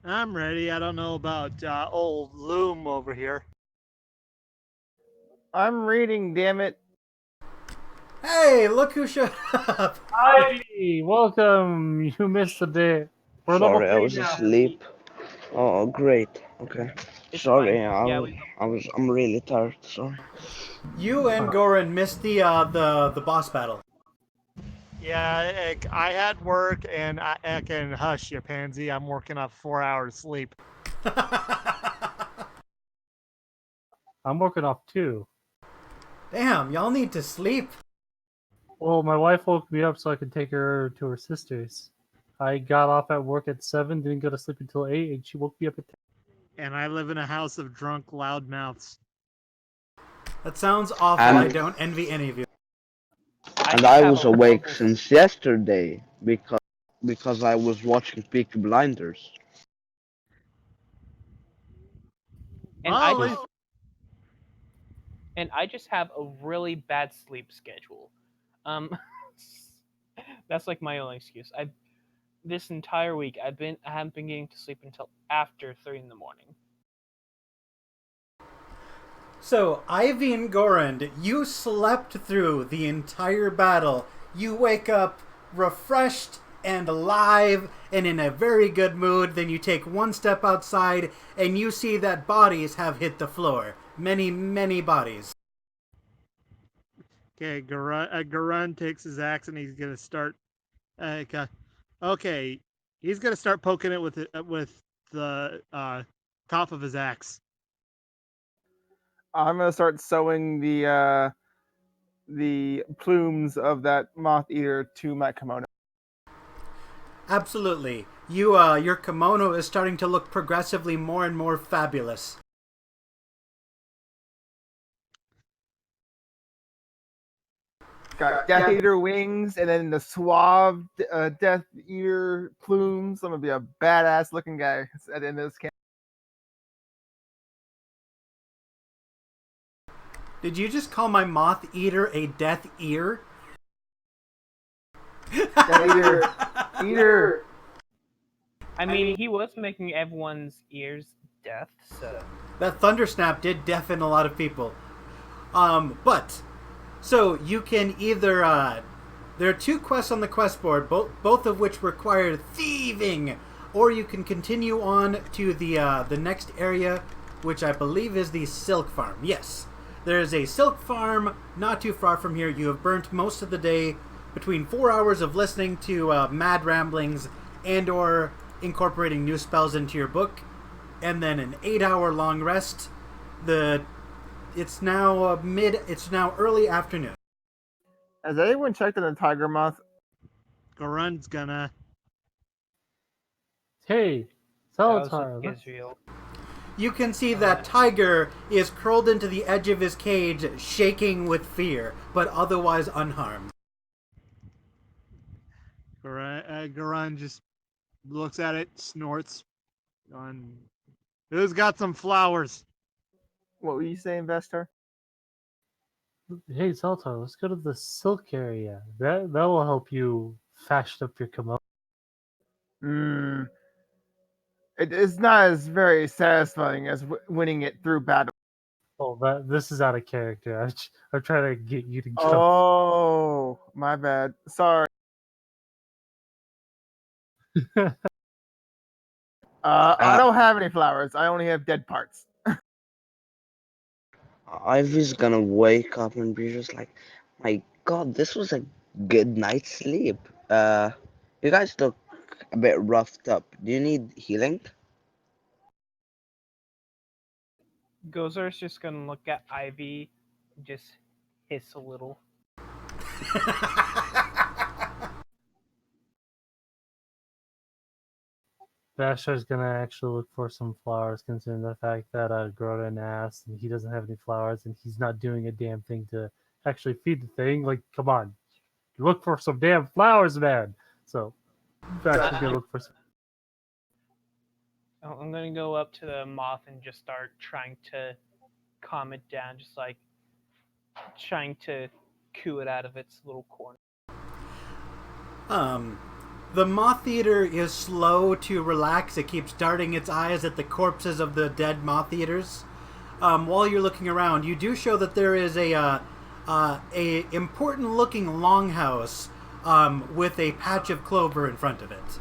I'm ready. I don't know about old Loom over here. I'm reading, damn it. Hey, look who showed up! Ivy, welcome. You missed a bit. We're level Sorry, I 3 was now. asleep. Oh, great. Okay. It's Sorry, fine. Yeah, we I'm really tired. Sorry. You and Goran missed the boss battle. Yeah, I had work, and I can hush you, pansy. I'm working off 4 hours sleep. I'm working off too. Damn, y'all need to sleep. Well, my wife woke me up so I could take her to her sister's. I got off at work at 7, didn't go to sleep until 8, and she woke me up at 10. And I live in a house of drunk loudmouths. That sounds awful. I And don't envy any of you. I and just I have was a awake horrible. since yesterday because I was watching Peaky Blinders. and I Holy! just and I just have a really bad sleep schedule. Um, that's like my only excuse. I This entire week I haven't been getting to sleep until after 3 in the morning. So, Ivy and Goran, you slept through the entire battle. You wake up refreshed and alive and in a very good mood. Then you take one step outside and you see that bodies have hit the floor. Many, many bodies. Okay, Garun takes his axe and he's gonna start. Okay, he's gonna start poking it with the top of his axe. I'm gonna start sewing the plumes of that moth eater to my kimono. Absolutely. Your kimono is starting to look progressively more and more fabulous. Got Death Eater wings and then the suave Death Eater plumes. I'm gonna be a badass looking guy at the end of this camp. Did you just call my moth eater a death ear? Death Eater. I mean, he was making everyone's ears deaf, so That thundersnap did deafen a lot of people. But so you can either there are two quests on the quest board, both of which require thieving, or you can continue on to the next area, which I believe is the Silkfarm. Yes, there is a Silkfarm not too far from here. You have burnt most of the day between 4 hours of listening to mad ramblings and or incorporating new spells into your book, and then an 8-hour long rest. It's now It's now early afternoon. Has anyone checked on the tiger moth? Garun's gonna. Hey, that was Salatar, with Israel. You can see that Tiger is curled into the edge of his cage, shaking with fear, but otherwise unharmed. Garun just looks at it, snorts. On who's got some flowers? What were you saying, Vestar? hey, Salatar, let's go to the silk area. That will help you fashion up your kimono. Hmm. It is not as very satisfying as winning it through battle. Oh, this is out of character. I'm trying to get you to go. Oh, my bad. Sorry. I don't have any flowers. I only have dead parts. Ivy's gonna wake up and be just like, my God, this was a good night's sleep. You guys look a bit roughed up. Do you need healing? Gozer's just gonna look at Ivy, and just hiss a little. Vashar's gonna actually look for some flowers, considering the fact that Groden asked and he doesn't have any flowers and he's not doing a damn thing to actually feed the thing. Like, come on, look for some damn flowers, man. So Vashar's gonna look for some. I'm gonna go up to the moth and just start trying to calm it down, just like trying to coo it out of its little corner. The moth eater is slow to relax. It keeps darting its eyes at the corpses of the dead moth eaters. While you're looking around, you do show that there is a important looking longhouse with a patch of clover in front of it.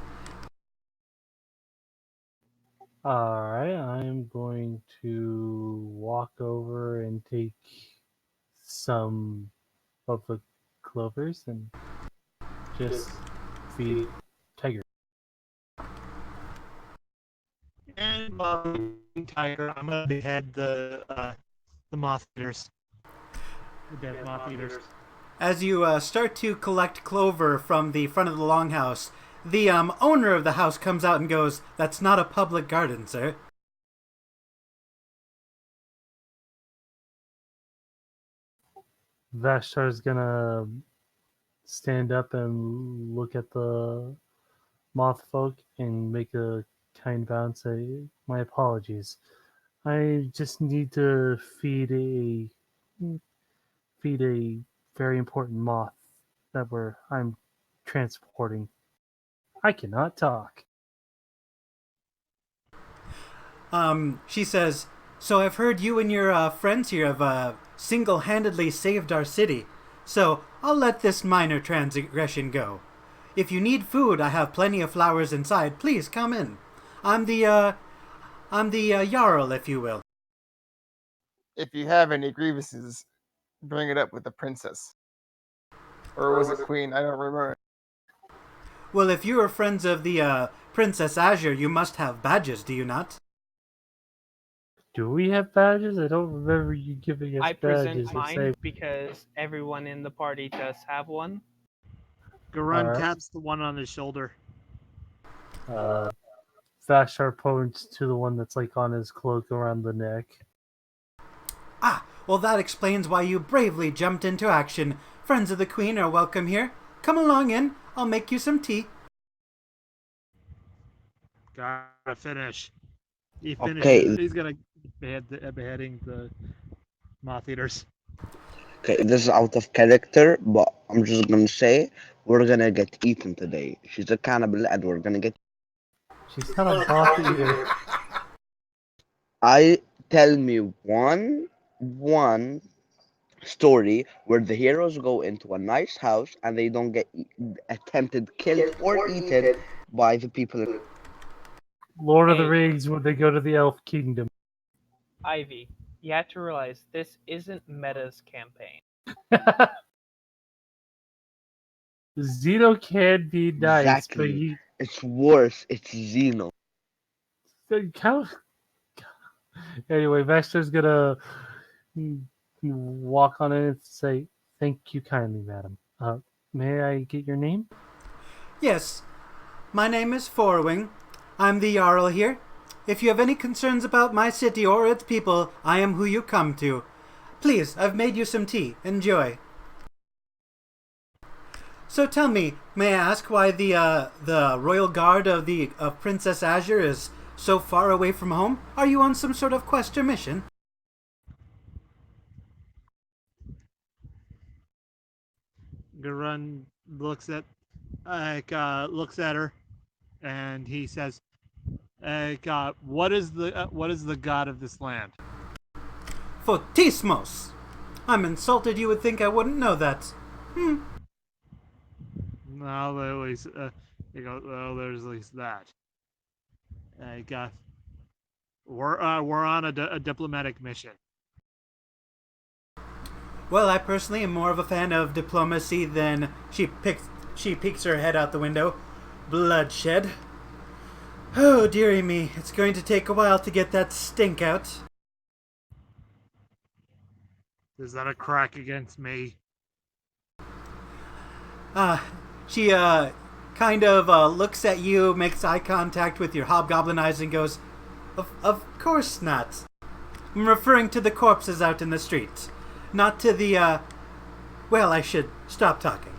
Alright, I'm going to walk over and take some of the clovers and just feed Tiger. And Tiger, I'm gonna behead the moth eaters. The dead moth eaters. As you start to collect clover from the front of the longhouse, the owner of the house comes out and goes, "That's not a public garden, sir." Vashtar's gonna stand up and look at the moth folk and make a kind bow and say, "My apologies. I just need to feed a very important moth that I'm transporting. I cannot talk." She says, "So I've heard you and your friends here have single-handedly saved our city. So I'll let this minor transgression go. If you need food, I have plenty of flowers inside. Please come in. I'm the Jarl, if you will." If you have any grievances, bring it up with the princess. Or was it queen? I don't remember. Well, if you are friends of the Princess Azure, you must have badges, do you not? Do we have badges? I don't remember you giving us I badges. present mine because everyone in the party does have one. Garun Alright. taps the one on his shoulder. Vashtar points to the one that's like on his cloak around the neck. Ah, well that explains why you bravely jumped into action. Friends of the Queen are welcome here. Come along in. I'll make you some tea. Gotta finish. He Okay. finishes. He's gonna beheading the moth eaters. Okay, this is out of character, but I'm just gonna say we're gonna get eaten today. She's a cannibal, and we're gonna get. She's not a moth eater. I tell me one story where the heroes go into a nice house and they don't get attempted, killed, or eaten by the people. Lord of the Hey. Rings when they go to the Elf Kingdom. Ivy, you have to realize this isn't Meta's campaign. Xeno can be nice, Exactly. but you It's worse. It's Xeno. count. Anyway, Vashtar's gonna walk on in and say, "Thank you kindly, madam. May I get your name?" Yes, my name is Forwing. I'm the Jarl here. If you have any concerns about my city or its people, I am who you come to. Please, I've made you some tea. Enjoy. So tell me, may I ask why the royal guard of Princess Azure is so far away from home? Are you on some sort of quest or mission? Garun looks at her, and he says, what is the god of this land?" Fotismos! I'm insulted you would think I wouldn't know that. No, at least he goes, "Well, there's at least that." We're on a diplomatic mission. Well, I personally am more of a fan of diplomacy than she peeks her head out the window. Bloodshed. Oh, dearie me, it's going to take a while to get that stink out. Is that a crack against me? She kind of looks at you, makes eye contact with your hobgoblin eyes, and goes, Of course not. I'm referring to the corpses out in the street, not to the, well, I should stop talking."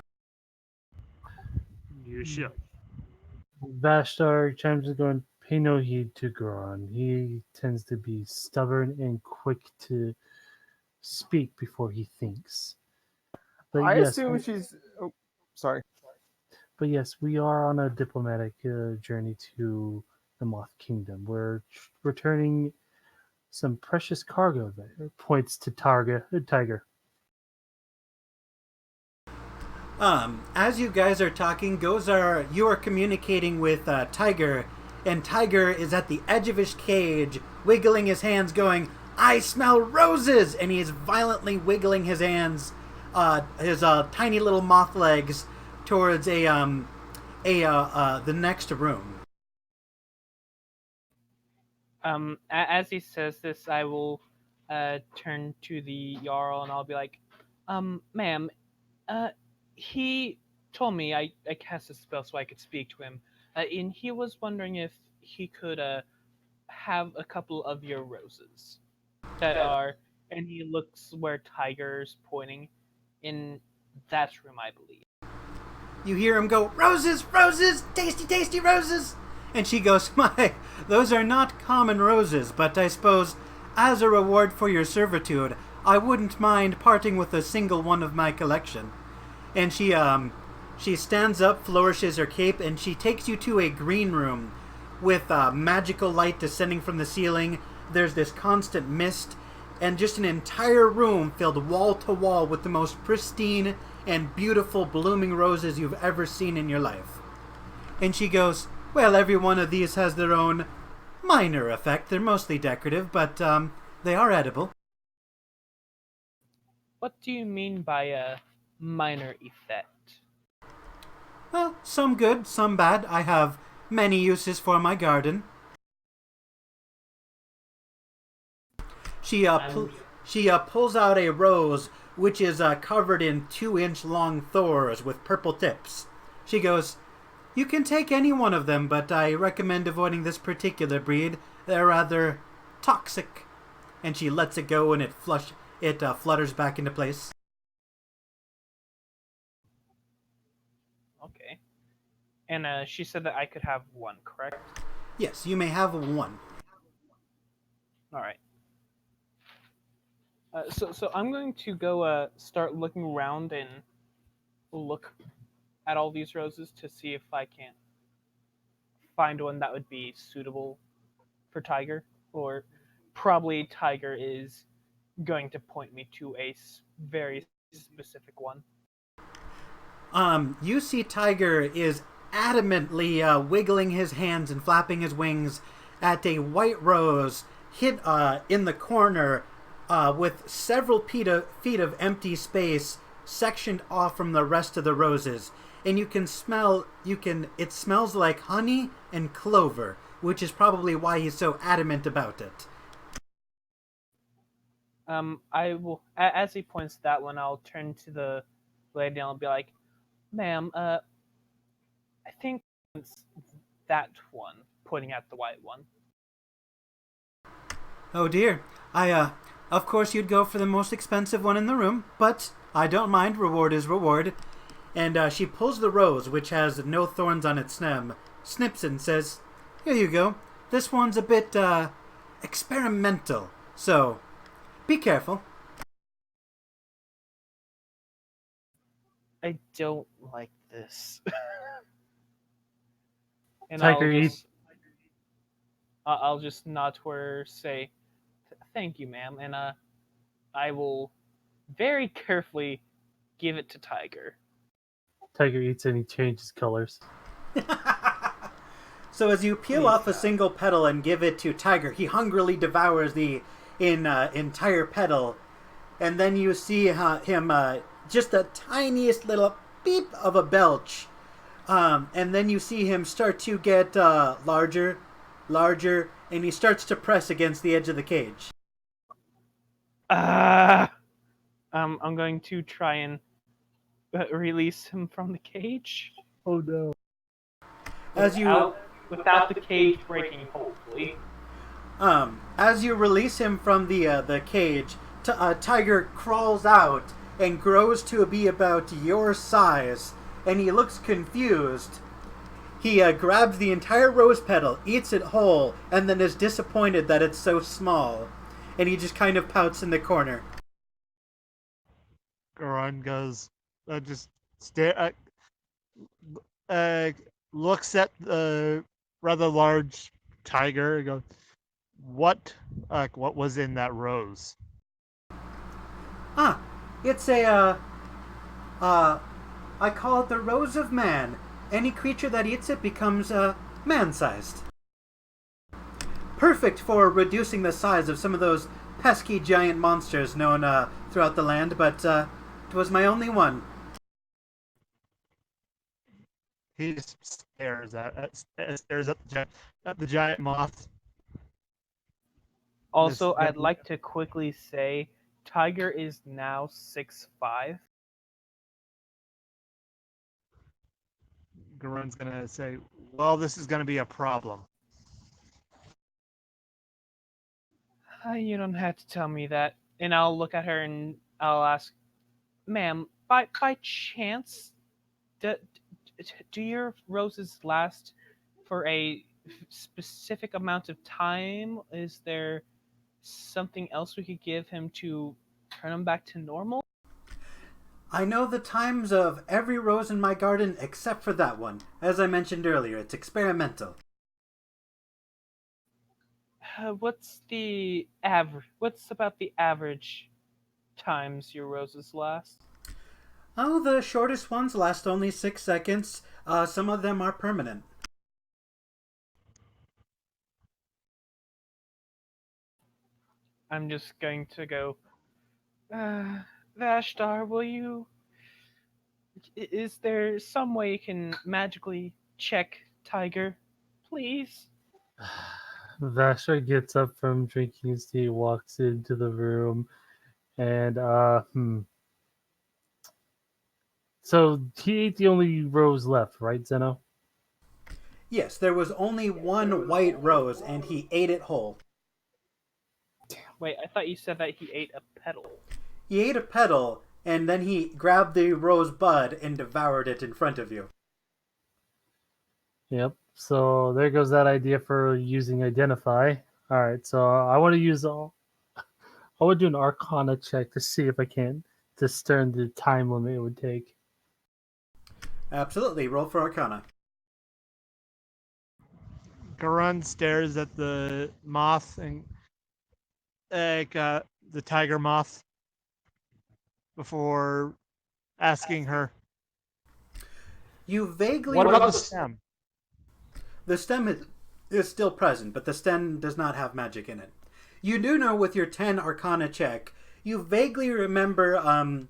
You should. Vashtar chimes in, going, "Pay no heed to Goron. He tends to be stubborn and quick to speak before he thinks." But I yes, assume she's. Oh, sorry. But yes, we are on a diplomatic journey to the Moth Kingdom. We're returning some precious cargo there. Points to Tiger. As you guys are talking, you are communicating with Tiger, and Tiger is at the edge of his cage, wiggling his hands, going, "I smell roses!" And he is violently wiggling his hands, his tiny little moth legs, towards the next room. As he says this, I will turn to the Jarl and I'll be like, ma'am, he told me I cast a spell so I could speak to him, and he was wondering if he could have a couple of your roses that are, and he looks where Tiger's pointing, in that room, I believe. You hear him go, "Roses, roses, tasty, tasty roses!" And she goes, "My, those are not common roses, but I suppose as a reward for your servitude, I wouldn't mind parting with a single one of my collection." And she stands up, flourishes her cape, and she takes you to a green room with magical light descending from the ceiling. There's this constant mist, and just an entire room filled wall to wall with the most pristine and beautiful blooming roses you've ever seen in your life. And she goes, "Well, every one of these has their own minor effect. They're mostly decorative, but they are edible." What do you mean by a minor effect? Well, some good, some bad. I have many uses for my garden. She pulls out a rose which is covered in 2-inch long thorns with purple tips. She goes, "You can take any one of them, but I recommend avoiding this particular breed. They're rather toxic." And she lets it go, and it flutters back into place. Okay. And she said that I could have one, correct? Yes, you may have one. All right. So I'm going to go start looking around and look at all these roses to see if I can find one that would be suitable for Tiger, or probably Tiger is going to point me to a very specific one. You see Tiger is adamantly wiggling his hands and flapping his wings at a white rose hid in the corner with several feet of empty space sectioned off from the rest of the roses. And it smells like honey and clover, which is probably why he's so adamant about it. I will, as he points that one, I'll turn to the lady and I'll be like, "Ma'am, I think it's that one," pointing at the white one. "Oh dear, of course you'd go for the most expensive one in the room, but I don't mind, reward is reward." And she pulls the rose, which has no thorns on its stem, snips it and says, "Here you go. This one's a bit, experimental, so be careful." I don't like this. And Tiger, I'll just nod to her, say, "Thank you, ma'am," and I will very carefully give it to Tiger. Tiger eats and he changes colors. So as you peel off a single petal and give it to Tiger, he hungrily devours the entire petal, and then you see him just the tiniest little beep of a belch, and then you see him start to get larger, and he starts to press against the edge of the cage. I'm going to try and release him from the cage. Oh no. Without the cage breaking, hopefully. As you release him from the cage, Tiger crawls out and grows to be about your size, and he looks confused. He grabs the entire rose petal, eats it whole, and then is disappointed that it's so small. And he just kind of pouts in the corner. Goran goes, just stare. uh, looks at the rather large tiger and goes, what was in that rose? Ah, it's a, I call it the Rose of Man. Any creature that eats it becomes, man-sized. Perfect for reducing the size of some of those pesky giant monsters known, throughout the land, but, it was my only one. He just stares at the giant moth. Also, This- I'd like to quickly say Tiger is now 6'5". Garun's gonna say, "Well, this is gonna be a problem." You don't have to tell me that. And I'll look at her and I'll ask, ma'am, by chance, do your roses last for a specific amount of time? Is there something else we could give him to turn him back to normal? I know the times of every rose in my garden except for that one. As I mentioned earlier, it's experimental. What's the average? What's about the average times your roses last? Oh, the shortest ones last only 6 seconds. Some of them are permanent. I'm just going to go. Vashtar, will you? Is there some way you can magically check Tiger, please? Vasher gets up from drinking his tea, walks into the room, and So he ate the only rose left, right, Zeno? Yes, there was only one white rose, and he ate it whole. Wait, I thought you said that he ate a petal. He ate a petal, and then he grabbed the rose bud and devoured it in front of you. Yep. So there goes that idea for using identify. All right. So I want to use all. I would do an Arcana check to see if I can discern the time limit it would take. Absolutely, roll for Arcana. Garun stares at the moth and the tiger moth before asking her, You vaguely... "What about the stem?" The stem is still present, but the stem does not have magic in it. You do know with your 10 Arcana check, you vaguely remember,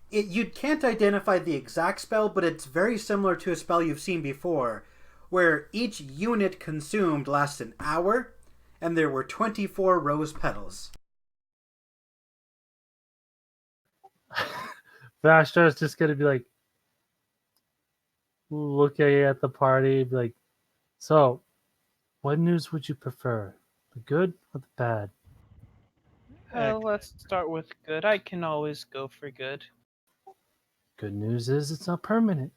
you can't identify the exact spell, but it's very similar to a spell you've seen before, where each unit consumed lasts an hour, and there were 24 rose petals. Vashtar is just going to be like, looking at the party, be like, so, what news would you prefer? The good or the bad? Let's start with good. I can always go for good. Good news is it's not permanent.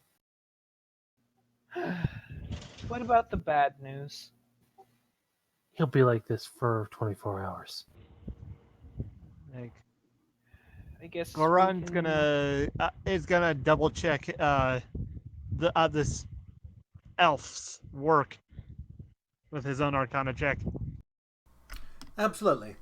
What about the bad news? He'll be like this for 24 hours. Like, I guess Garun's we can... is gonna double check this elf's work with his own Arcana check. Absolutely.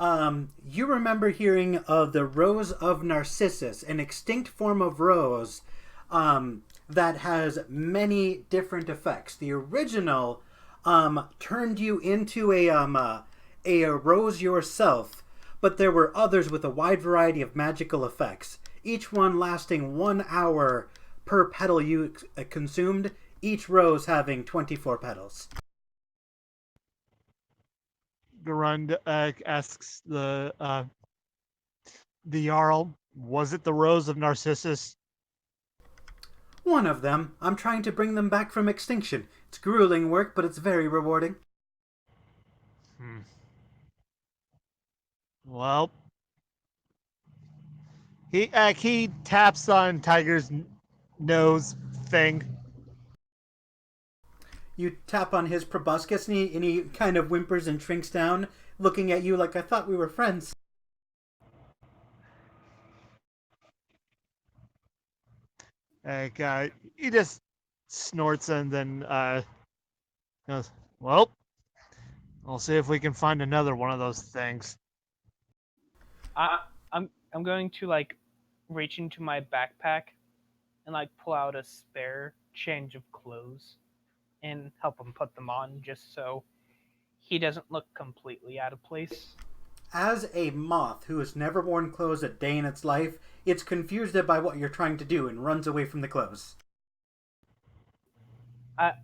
You remember hearing of the Rose of Narcissus, an extinct form of rose that has many different effects. The original turned you into a rose yourself, but there were others with a wide variety of magical effects, each one lasting 1 hour per petal you consumed, each rose having 24 petals. Garund asks the Jarl, "Was it the Rose of Narcissus?" One of them. I'm trying to bring them back from extinction. It's grueling work, but it's very rewarding. Well, he taps on Tiger's nose thing. You tap on his proboscis and he kind of whimpers and shrinks down. looking at you like I thought we were friends. He just snorts and then goes, "Well, I'll see if we can find another one of those things." I I'm going to like reach into my backpack and like pull out a spare change of clothes and help him put them on just so he doesn't look completely out of place. As a moth who has never worn clothes a day in its life, it's confused by what you're trying to do and runs away from the clothes. I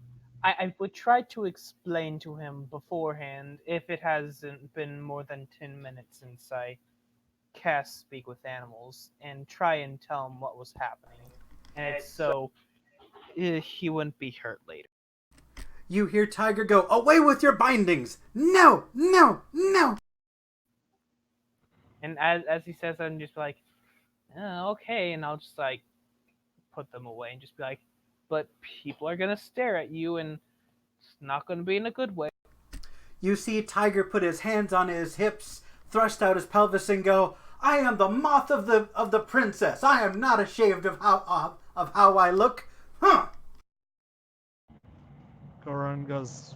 would try to explain to him beforehand if it hasn't been more than 10 minutes since I cast Speak with Animals and try and tell him what was happening. And it's so he wouldn't be hurt later. You hear Tiger go, "Away with your bindings! No, no, no!" And as he says that, I'm just like, okay. And I'll just like put them away and just be like, but people are going to stare at you and it's not going to be in a good way. You see Tiger put his hands on his hips, thrust out his pelvis, and go, "I am the moth of the princess. I am not ashamed of how I look." Huh? Goran goes,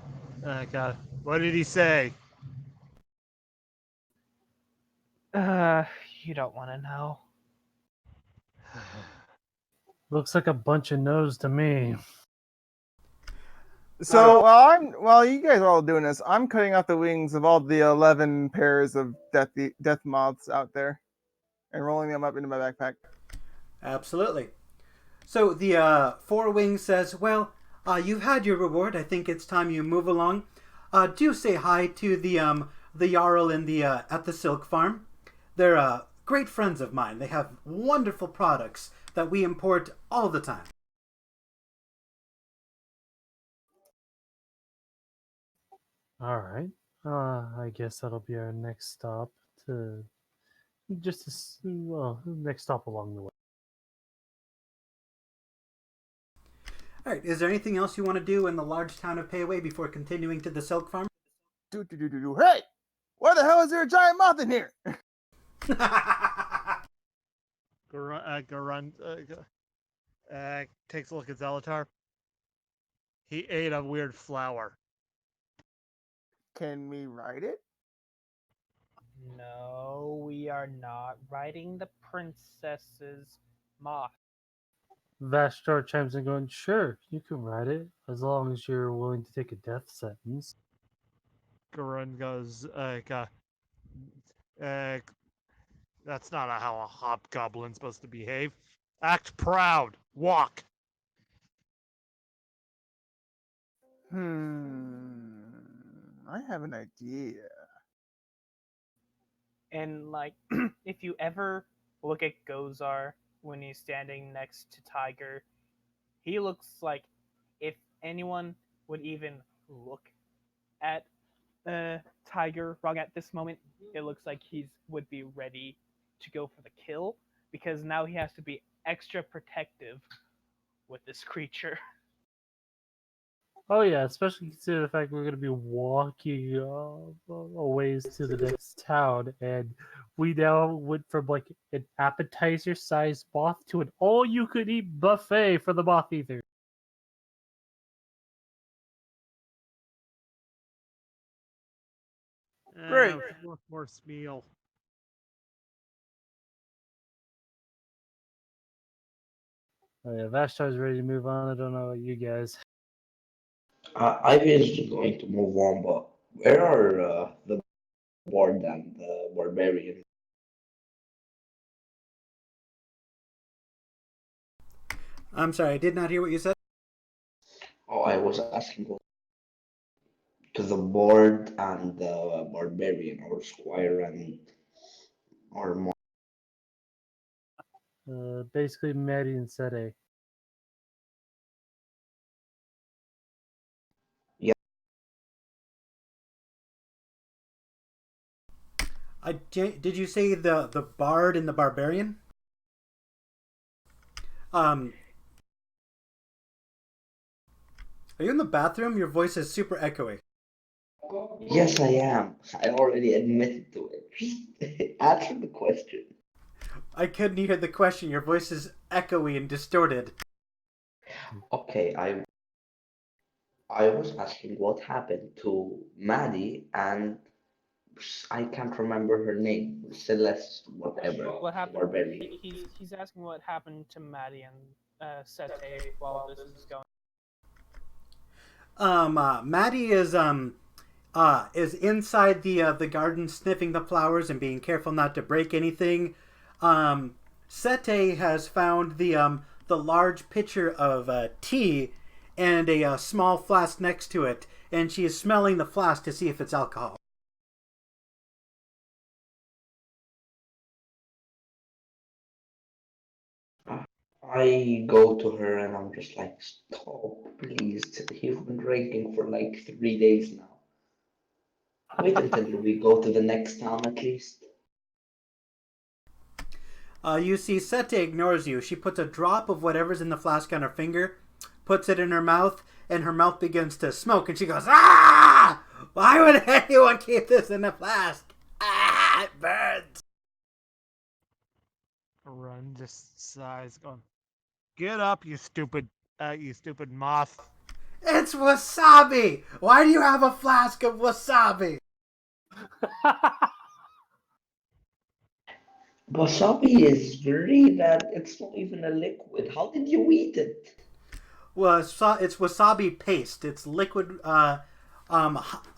"What did he say?" You don't want to know. Looks like a bunch of no's to me. So while you guys are all doing this, I'm cutting out the wings of all the 11 pairs of death moths out there and rolling them up into my backpack. Absolutely. So the Four Wings says, "Well, you've had your reward. I think it's time you move along. Do say hi to the Jarl in the at the Silkfarm. They're great friends of mine. They have wonderful products that we import all the time." All right. I guess that'll be our next stop to next stop along the way. All right. Is there anything else you want to do in the large town of Payway before continuing to the Silkfarm? Hey, why the hell is there a giant moth in here? Goran takes a look at Zelatar. He ate a weird flower. Can we ride it? No, we are not riding the princess's moth. Vashtar chimes in going, "Sure, you can ride it, as long as you're willing to take a death sentence." Goran goes, "That's not how a hobgoblin's supposed to behave. Act proud. Walk." I have an idea. And like, if you ever look at Gozar when he's standing next to Tiger, he looks like if anyone would even look at Tiger wrong at this moment, it looks like would be ready to go for the kill because now he has to be extra protective with this creature. Oh yeah, especially considering the fact we're going to be walking a ways to the next town, and we now went from like an appetizer-sized moth to an all-you-could-eat buffet for the moth eater. Great. One course meal. Oh yeah, Vashtar's ready to move on. I don't know about you guys. I was going to move on, but where are the bard and the barbarian? I'm sorry, I did not hear what you said. Oh, I was asking because the bard and the barbarian, or squire and or Basically, Maddie and Sede. yeah, Did you say the bard and the barbarian? Are you in the bathroom? Your voice is super echoey. Yes, I am. I already admitted to it. Just answer the question. I couldn't hear the question. Your voice is echoey and distorted. Okay, I was asking what happened to Maddie and I can't remember her name. Celeste, whatever. What happened? Barbarian. He's asking what happened to Maddie and Sete while this is going. Maddie is inside the garden sniffing the flowers and being careful not to break anything. Sete has found the large pitcher of tea and a small flask next to it, and she is smelling the flask to see if it's alcohol. I go to her and I'm just like, stop, please. You've been drinking for like 3 days now. Wait until we go to the next town at least. You see, Sete ignores you. She puts a drop of whatever's in the flask on her finger, puts it in her mouth, and her mouth begins to smoke, and she goes, "Ah! Why would anyone keep this in a flask? Ah, it burns." Run just sighs, going, "Get up, you stupid moth." It's wasabi! Why do you have a flask of wasabi? Wasabi is very that it's not even a liquid. How did you eat it? Well, it's wasabi paste. It's liquid,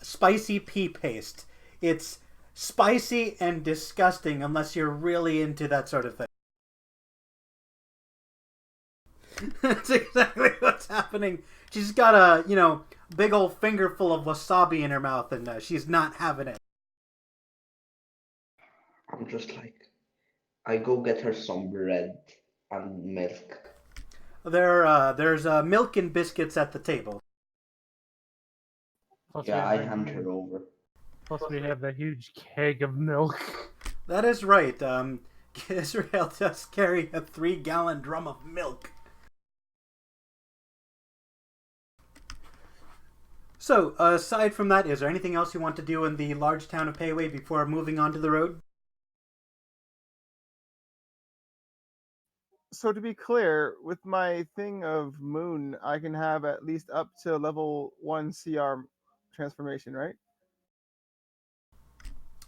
spicy pea paste. It's spicy and disgusting unless you're really into that sort of thing. That's exactly what's happening. She's got a, big old finger full of wasabi in her mouth, and she's not having it. I'm just like, I go get her some bread and milk. There's milk and biscuits at the table. Plus, Yeah, I hand her over. plus we have that huge keg of milk. That is right. Israel does carry a 3-gallon drum of milk. So, aside from that, is there anything else you want to do in the large town of Payway before moving on to the road? So to be clear, with my thing of moon, I can have at least up to level 1 CR transformation, right?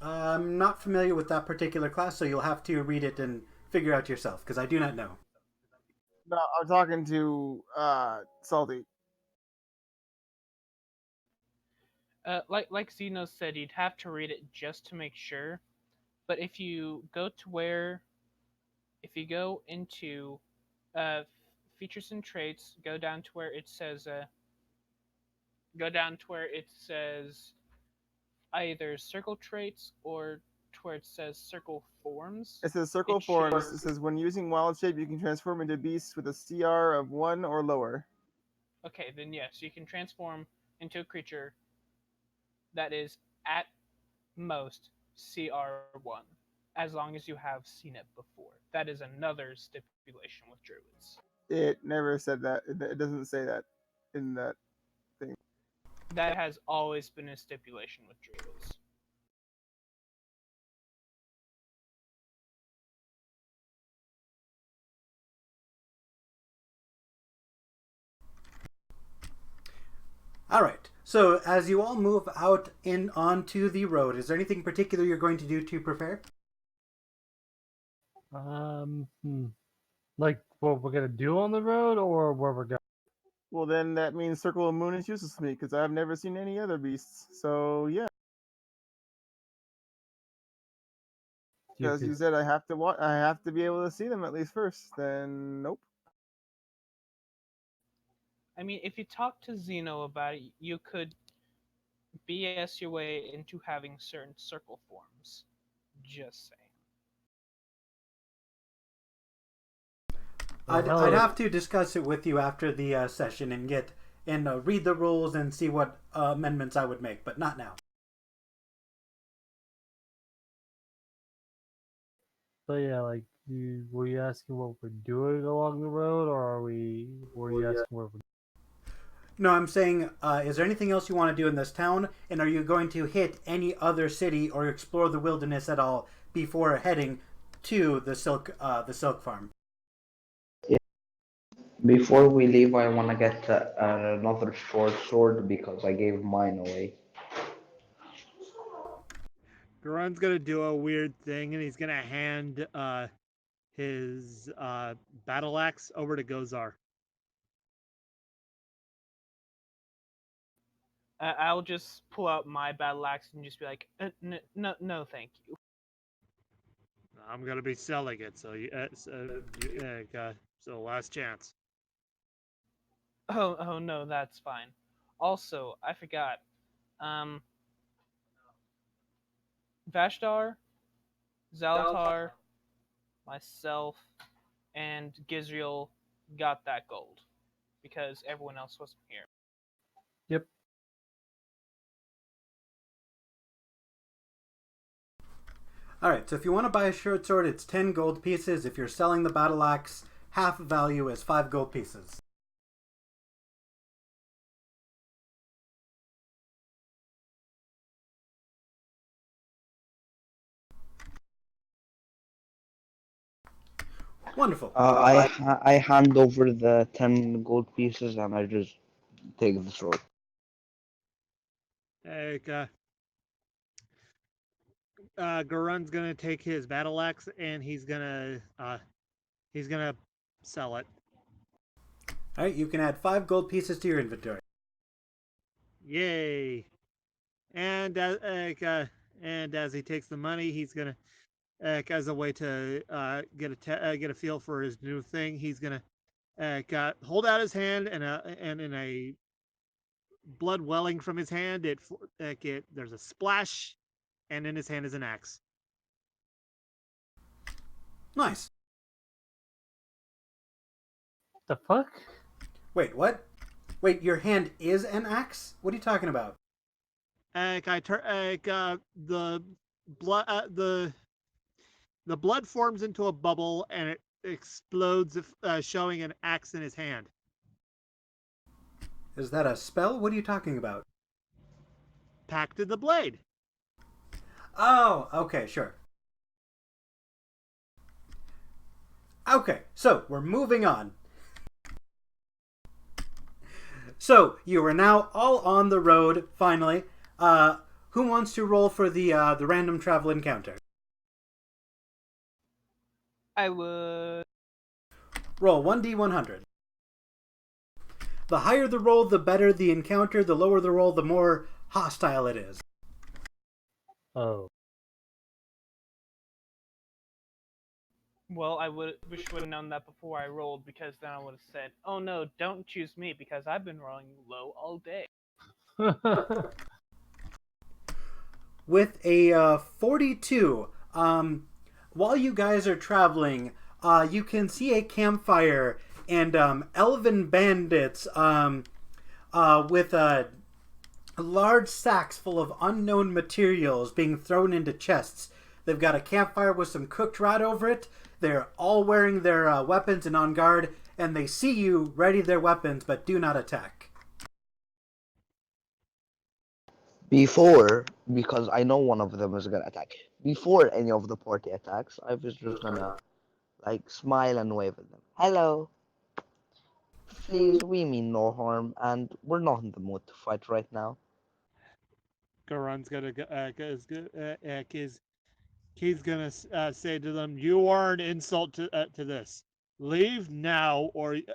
I'm not familiar with that particular class, so you'll have to read it and figure out yourself, because I do not know. No, I'm talking to Salty. Like Zeno said, you'd have to read it just to make sure. But if you go into features and traits, go down to where it says either circle traits or to where it says circle forms. It says circle It forms. should- It says when using wild shape, you can transform into beasts with a CR of 1 or lower. Okay, then yes, you can transform into a creature that is at most CR1, as long as you have seen it before. That is another stipulation with druids. It never said that. It doesn't say that in that thing. That has always been a stipulation with druids. All right. So, as you all move out in onto the road, is there anything particular you're going to do to prepare? Um, like what we're gonna do on the road, or where we're going. Well, then that means circle of moon is useless to me because I've never seen any other beasts. So yeah, because you said I have to I have to be able to see them at least first. Then nope. I mean, if you talk to Zeno about it, you could BS your way into having certain circle forms. Just saying. I'd have to discuss it with you after the session and read the rules and see what amendments I would make, but not now. So yeah, like, were you asking what we're doing along the road, or were you asking where we're? No, I'm saying, is there anything else you want to do in this town? And are you going to hit any other city or explore the wilderness at all before heading to the silk farm? Before we leave, I want to get another short sword because I gave mine away. Garun's gonna do a weird thing, and he's gonna hand his battle axe over to Gozar. I'll just pull out my battle axe and just be like, no, no, thank you. I'm gonna be selling it, so last chance. Oh no, that's fine. Also, I forgot. Um, Vashdar, Zalatar, myself, and Gizriel got that gold because everyone else wasn't here. Yep. Alright, so if you want to buy a short sword, it's 10 gold pieces. If you're selling the battle axe, half value is 5 gold pieces. Wonderful. I hand over the 10 gold pieces and I just take the sword. Like, Garun's gonna take his battle axe and he's gonna sell it. Alright, you can add 5 gold pieces to your inventory. Yay! And as he takes the money, he's gonna as a way to get a feel for his new thing. He's gonna hold out his hand and in a blood welling from his hand, there's a splash, and in his hand is an axe. Nice. The fuck? Wait, what? Wait, your hand is an axe? What are you talking about? The blood the blood forms into a bubble and it explodes, showing an axe in his hand. Is that a spell? What are you talking about? Pact of the Blade. Oh, okay, sure. Okay, so we're moving on. So you are now all on the road. Finally, who wants to roll for the random travel encounter? I would. Roll 1d100. The higher the roll, the better the encounter. The lower the roll, the more hostile it is. Oh. Well, I wish I would have known that before I rolled because then I would have said, "Oh no, don't choose me because I've been rolling low all day." With a 42, while you guys are traveling, you can see a campfire and elven bandits with large sacks full of unknown materials being thrown into chests. They've got a campfire with some cooked rat over it. They're all wearing their weapons and on guard, and they see you ready their weapons but do not attack. Before, because I know one of them is gonna attack. Before any of the party attacks, I was just gonna like smile and wave at them. Hello. Please, we mean no harm, and we're not in the mood to fight right now. Garun's gonna he's gonna say to them, "You are an insult to this. Leave now, or you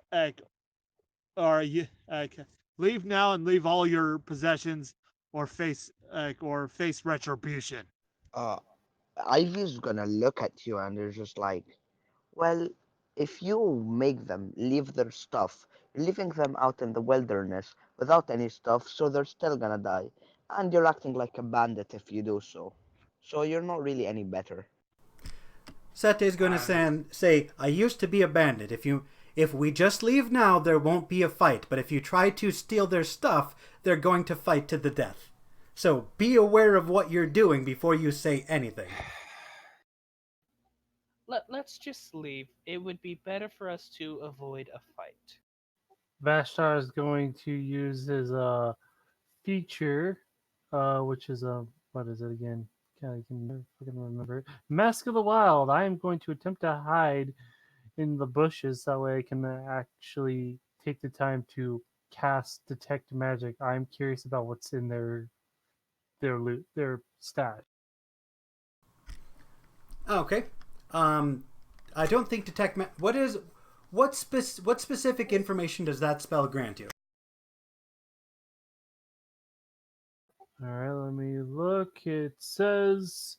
leave now and leave all your possessions, or face retribution." Uh, Ivy's gonna look at you and they're just like, well, if you make them leave their stuff, you're leaving them out in the wilderness without any stuff, so they're still gonna die. And you're acting like a bandit if you do so. So you're not really any better. Sete is going to say, "I used to be a bandit. If we just leave now, there won't be a fight. But if you try to steal their stuff, they're going to fight to the death. So be aware of what you're doing before you say anything." Let's just leave. It would be better for us to avoid a fight. Vashtar is going to use his feature, which is what is it again? I can never fucking remember. Mask of the Wild. I am going to attempt to hide in the bushes. That way, I can actually take the time to cast detect magic. I'm curious about what's in loot, their stash. Okay. I don't think what specific information does that spell grant you? All right, let me look. It says,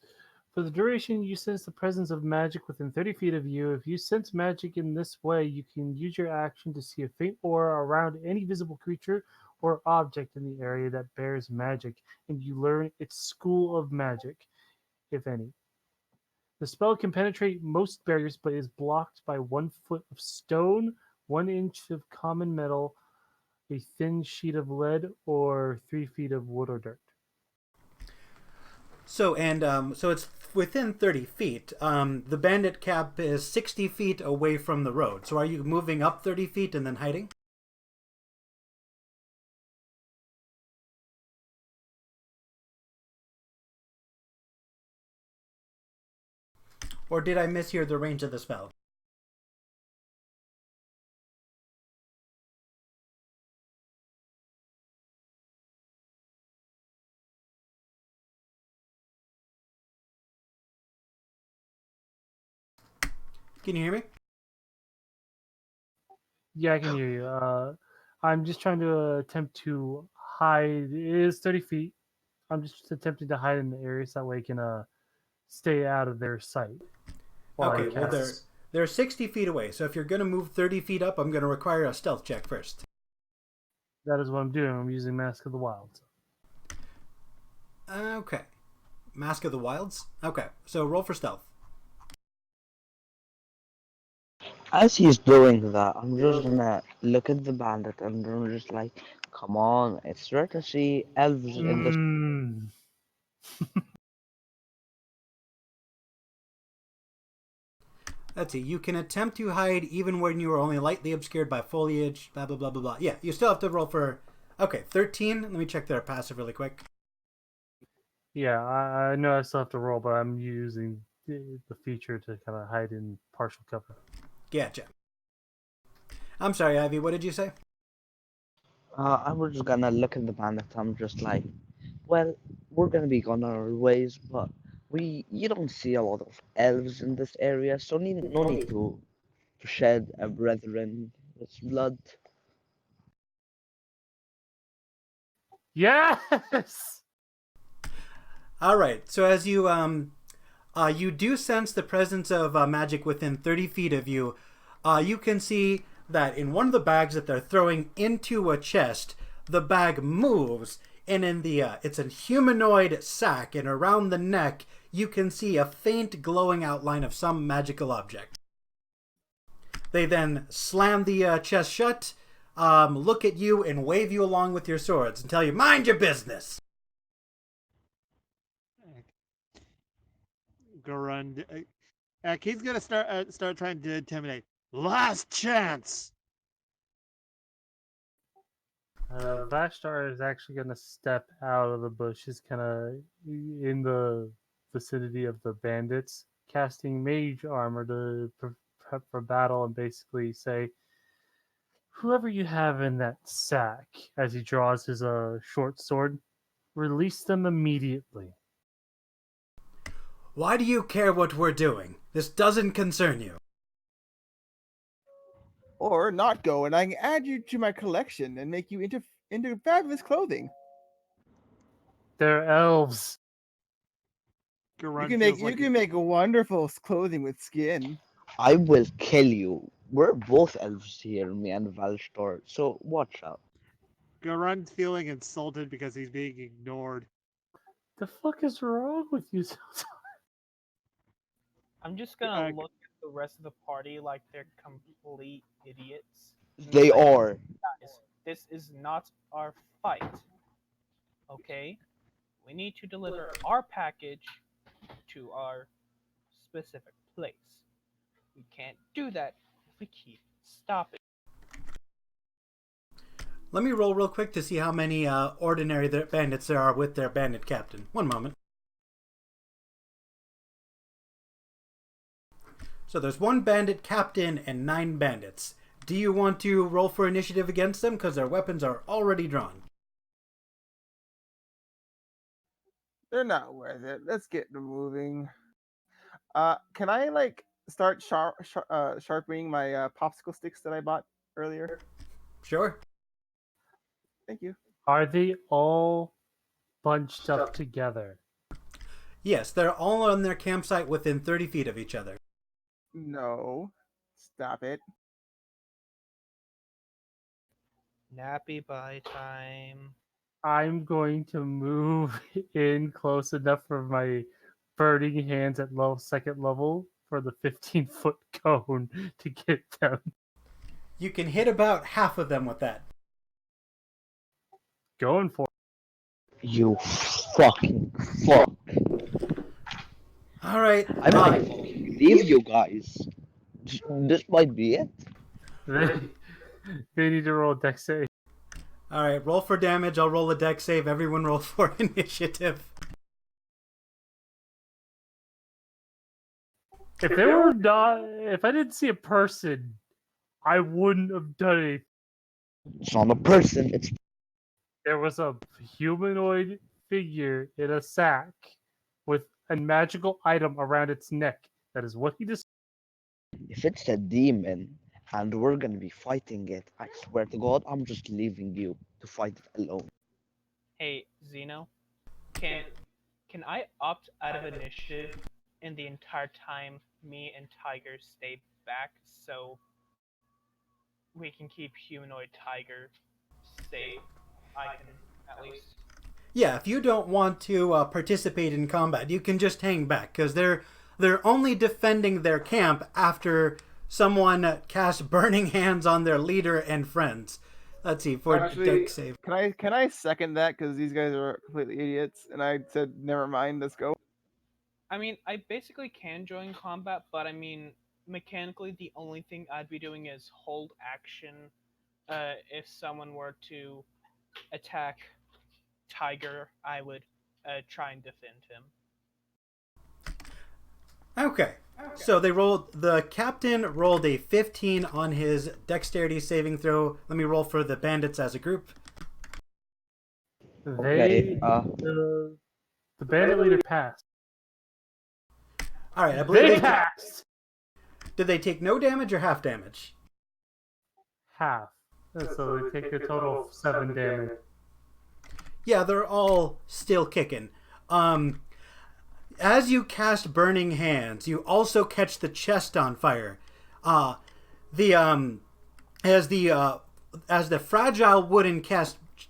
for the duration, you sense the presence of magic within 30 feet of you. If you sense magic in this way, you can use your action to see a faint aura around any visible creature or object in the area that bears magic, and you learn its school of magic, if any. The spell can penetrate most barriers, but is blocked by 1 foot of stone, 1 inch of common metal, a thin sheet of lead, or 3 feet of wood or dirt. So it's within 30 feet. The bandit camp is 60 feet away from the road. So are you moving up 30 feet and then hiding? Or did I mishear the range of the spell? Can you hear me? Yeah, I can hear you. I'm just trying to attempt to hide. It is 30 feet. I'm just attempting to hide in the area so that way I can stay out of their sight while I Okay, well cast. they're 60 feet away. So if you're going to move 30 feet up, I'm going to require a stealth check first. That is what I'm doing. I'm using Mask of the Wild. Okay. Mask of the Wilds? Okay, so roll for stealth. As he's doing that, I'm just gonna look at the bandit and I'm just like, come on, it's rare to see elves in this. Mm. Let's see. You can attempt to hide even when you are only lightly obscured by foliage. Blah blah blah blah blah. Yeah, you still have to roll for. Okay, 13. Let me check their passive really quick. Yeah, I know I still have to roll, but I'm using the feature to kind of hide in partial cover. Gotcha. I'm sorry, Ivy. What did you say? I was just gonna look at the bandit. I'm just like, well, we're gonna be on our ways, but you don't see a lot of elves in this area, so no need to shed a brethren's blood. Yes! All right. So as you do sense the presence of magic within 30 feet of you. You can see that in one of the bags that they're throwing into a chest, the bag moves, and in the it's a humanoid sack, and around the neck you can see a faint glowing outline of some magical object. They then slam the chest shut, look at you, and wave you along with your swords and tell you, mind your business. Go run. He's gonna start trying to intimidate. Last chance. Vashtar is actually going to step out of the bushes, kind of in the vicinity of the bandits, casting mage armor to prep for battle and basically say, whoever you have in that sack, as he draws his short sword, release them immediately. Why do you care what we're doing? This doesn't concern you. Or not go, and I can add you to my collection and make you into fabulous clothing. They're elves. Garun feels You like can make wonderful clothing with skin. I will kill you. We're both elves here, me and Valstor, so watch out. Garun's feeling insulted because he's being ignored. The fuck is wrong with you? I'm just gonna Uh, look at the rest of the party like they're complete idiots. And be They like, are. guys, this is not our fight. Okay? We need to deliver our package to our specific place. We can't do that if we keep stopping. Let me roll real quick to see how many ordinary bandits there are with their bandit captain. One moment. So there's 1 bandit captain and 9 bandits. Do you want to roll for initiative against them? Because their weapons are already drawn. They're not worth it. Let's get them moving. Can I like start sharpening my popsicle sticks that I bought earlier? Sure. Thank you. Are they all bunched up together? Yes, they're all on their campsite within 30 feet of each other. No. Stop it. Nappy bye time. I'm going to move in close enough for my burning hands at second level for the 15-foot cone to get them. You can hit about half of them with that. Going for it. You fucking fuck. All right. I might fucking leave you guys. This might be it. They need to roll a dex save. All right. Roll for damage. I'll roll a dex save. Everyone roll for initiative. If they were not, if I didn't see a person, I wouldn't have done it. It's not a person, it's There was a humanoid figure in a sack with a magical item around its neck. That is what he described. if it's a demon and we're gonna be fighting it, I swear to God, I'm just leaving you to fight it alone. Hey, Zeno, can I opt out of initiative in the entire time me and Tiger stay back so we can keep humanoid Tiger safe? I can, at least. Yeah, if you don't want to participate in combat, you can just hang back because they're only defending their camp after someone cast burning hands on their leader and friends. Let's see for dex save. Can I second that because these guys are completely idiots? And I said, never mind, let's go. I mean, I basically can join combat, but I mean, mechanically, the only thing I'd be doing is hold action if someone were to attack Tiger, I would try and defend him. Okay. So the captain rolled a 15 on his dexterity saving throw. Let me roll for the bandits as a group. Okay, The bandit leader passed. All right, I believe They they passed! did they take no damage or half damage? Half. So they take a total of 7 damage. Yeah, they're all still kicking. As you cast burning hands, you also catch the chest on fire. As the fragile wooden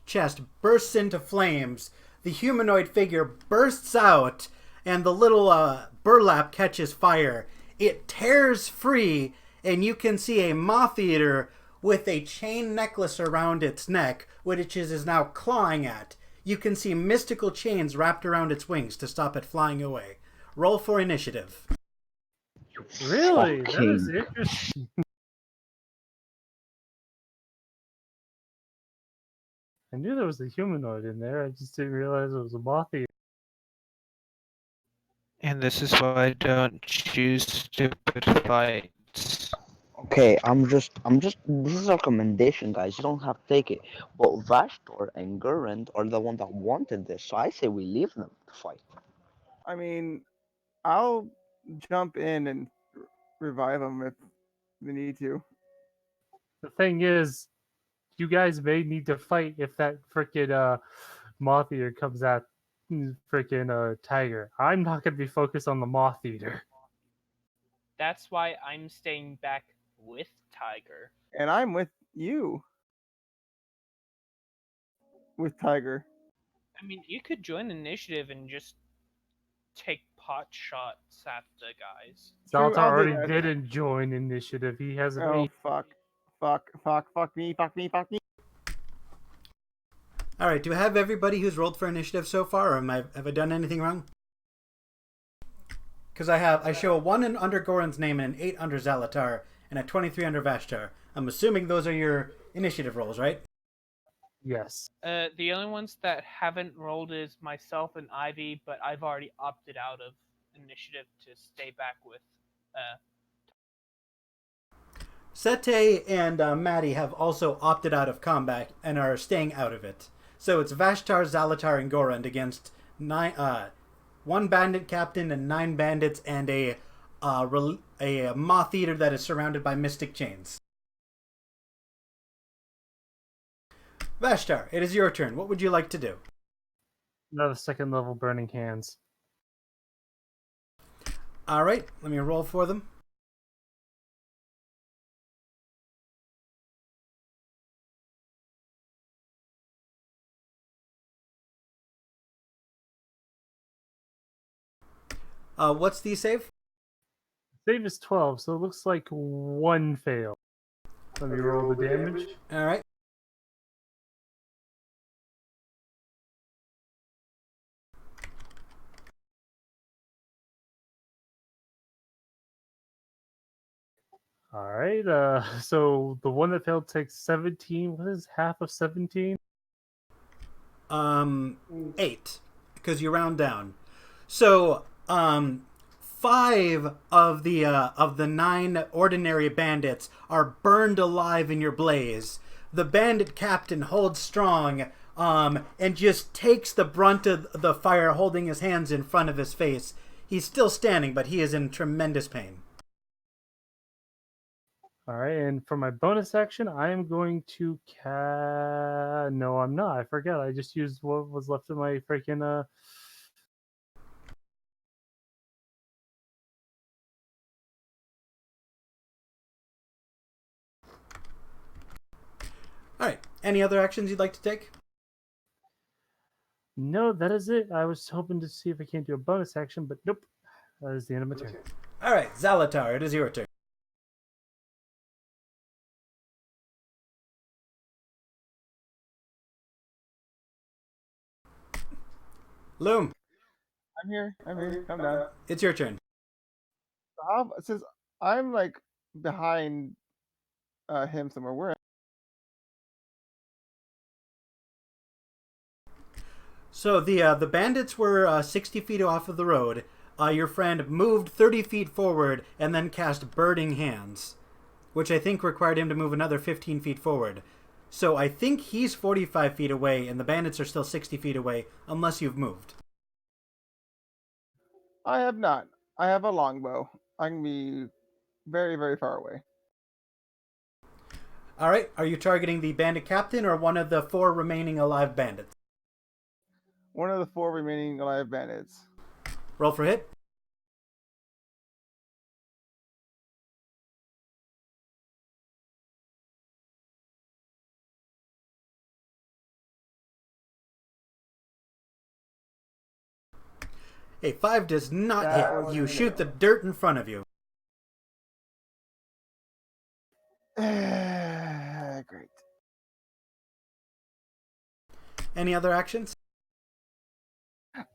chest bursts into flames, the humanoid figure bursts out, and the little burlap catches fire. It tears free, and you can see a moth eater with a chain necklace around its neck, which it is now clawing at. You can see mystical chains wrapped around its wings to stop it flying away. Roll for initiative. Really? That fucking- is interesting. I knew there was a humanoid in there. I just didn't realize it was a moth eater. And this is why I don't choose stupid fights. Okay, this is a recommendation, guys. You don't have to take it. But Vashtor and Gurrent are the one that wanted this, so I say we leave them to fight. I mean, I'll jump in and revive them if we need to. The thing is, you guys may need to fight if that frickin' moth eater comes at frickin' tiger. I'm not gonna be focused on the moth eater. That's why I'm staying back with Tiger. And I'm with you. With Tiger. I mean, you could join initiative and just take pot shots at the guys. True, Zaltar I'll do already that. didn't join initiative. He hasn't Oh, made. fuck me. All right, do I have everybody who's rolled for initiative so far, or have I done anything wrong? Because I show a 1 under Goran's name and an 8 under Zalatar and a 23 under Vashtar. I'm assuming those are your initiative rolls, right? Yes. The only ones that haven't rolled is myself and Ivy, but I've already opted out of initiative to stay back with. Sete and Maddie have also opted out of combat and are staying out of it. So it's Vashtar, Zalatar, and Gorand against one bandit captain and 9 bandits and a moth eater that is surrounded by mystic chains. Vashtar, it is your turn. What would you like to do? Another second level burning hands. All right, let me roll for them. What's the save? Save is 12, so it looks like 1 fail. Let me roll the damage. All right. Alright, so the one that failed takes 17. What is half of 17? 8, because you round down. So, 5 of the 9 ordinary bandits are burned alive in your blaze. The bandit captain holds strong, and just takes the brunt of the fire, holding his hands in front of his face. He's still standing, but he is in tremendous pain. Alright, and for my bonus action, I am going to No, I'm not. I forgot. I just used what was left of my freaking, All right. Any other actions you'd like to take? No, that is it. I was hoping to see if I can't do a bonus action, but nope. That is the end of my turn. All right, Zalatar, it is your turn. Loom, I'm here. Calm down. it's your turn. Since I'm like behind him somewhere, where? So the bandits were 60 feet off of the road. Your friend moved 30 feet forward and then cast Burning Hands, which I think required him to move another 15 feet forward. So I think he's 45 feet away and the bandits are still 60 feet away, unless you've moved. I have not. I have a longbow. I can be very, very far away. All right, are you targeting the bandit captain or one of the 4 remaining alive bandits? One of the 4 remaining alive bandits. Roll for hit. A 5 does not hit. You shoot the dirt in front of you. Great. Any other actions?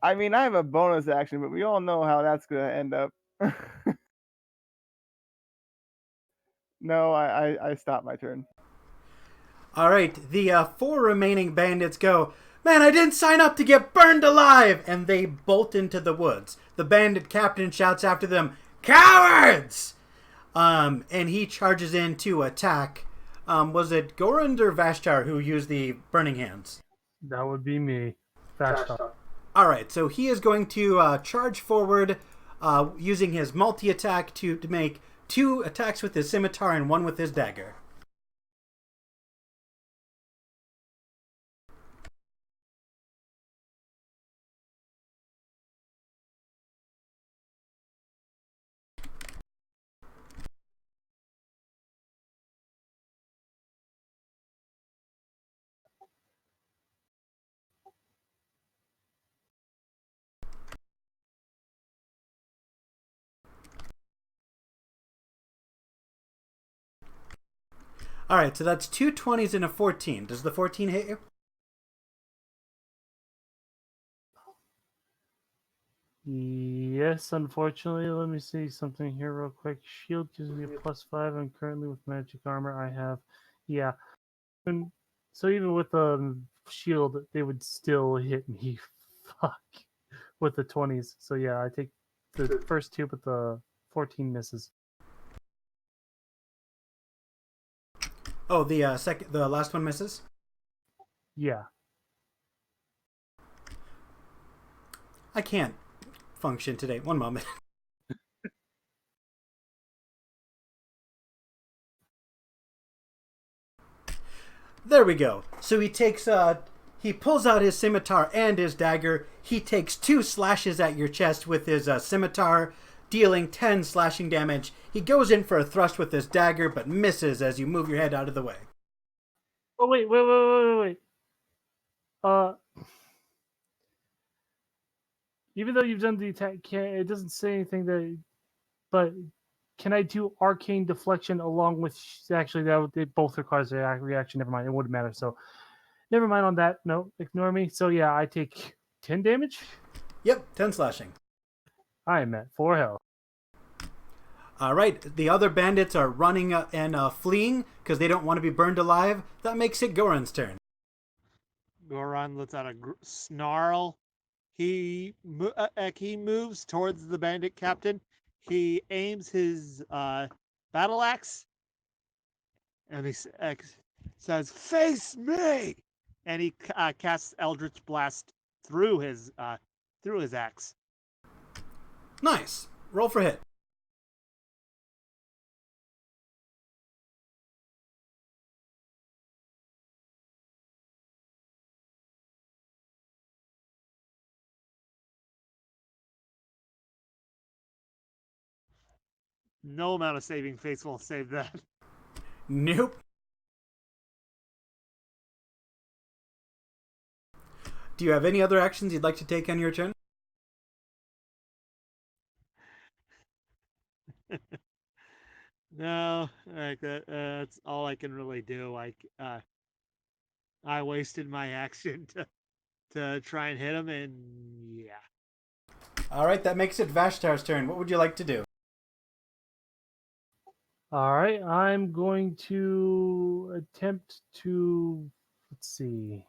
I mean, I have a bonus action, but we all know how that's going to end up. No, I stopped my turn. All right, the 4 remaining bandits go, "Man, I didn't sign up to get burned alive!" And they bolt into the woods. The bandit captain shouts after them, "Cowards!" And he charges in to attack. Was it Gorand or Vashtar who used the Burning Hands? That would be me. Fast up. All right, so he is going to charge forward using his multi-attack to make 2 attacks with his scimitar and 1 with his dagger. All right, so that's 2 20s and a 14. Does the 14 hit you? Yes, unfortunately. Let me see something here real quick. Shield gives me a +5. I'm currently with magic armor. I have, yeah. So even with the shield, they would still hit me. Fuck. With the 20s. So yeah, I take the first two, but the 14 misses. Oh, the last one misses. Yeah. I can't function today. One moment. There we go. So he pulls out his scimitar and his dagger. He takes 2 slashes at your chest with his scimitar, dealing 10 slashing damage. He goes in for a thrust with his dagger, but misses as you move your head out of the way. Oh wait. Even though you've done the attack, it doesn't say anything that. But can I do arcane deflection along with? Actually, it both requires a reaction. Never mind, it wouldn't matter. So, never mind on that. No, ignore me. So yeah, I take 10 damage. Yep, 10 slashing. I am at 4 health. All right, the other bandits are running and fleeing because they don't want to be burned alive. That makes it Goran's turn. Goran lets out a snarl. He moves towards the bandit captain. He aims his battle axe, and he says, "Face me!" And he casts Eldritch Blast through his axe. Nice. Roll for hit. No amount of saving face will save that. Nope. Do you have any other actions you'd like to take on your turn? No, like that's all I can really do. I wasted my action to try and hit him, and yeah. All right, that makes it Vashtar's turn. What would you like to do? All right, I'm going to attempt to. Let's see.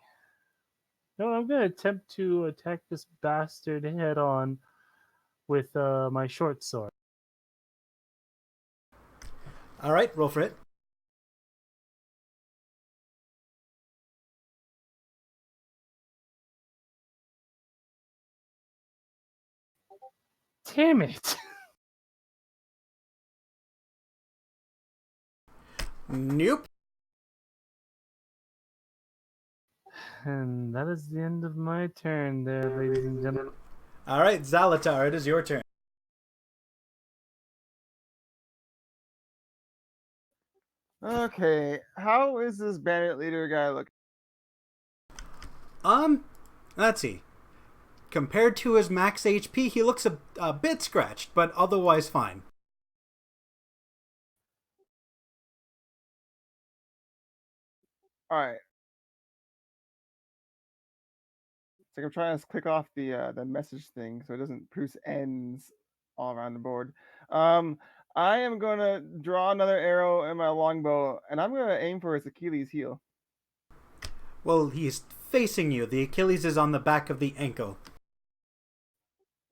No, I'm going to attempt to attack this bastard head on with my short sword. All right, roll for it. Damn it! Nope. And that is the end of my turn there, ladies and gentlemen. All right, Zalatar, it is your turn. Okay, how is this bandit leader guy looking? Let's see. Compared to his max HP, he looks a bit scratched, but otherwise fine. All right. It's like I'm trying to click off the message thing so it doesn't produce ends all around the board. I am gonna draw another arrow in my longbow, and I'm gonna aim for his Achilles heel. Well, he's facing you. The Achilles is on the back of the ankle.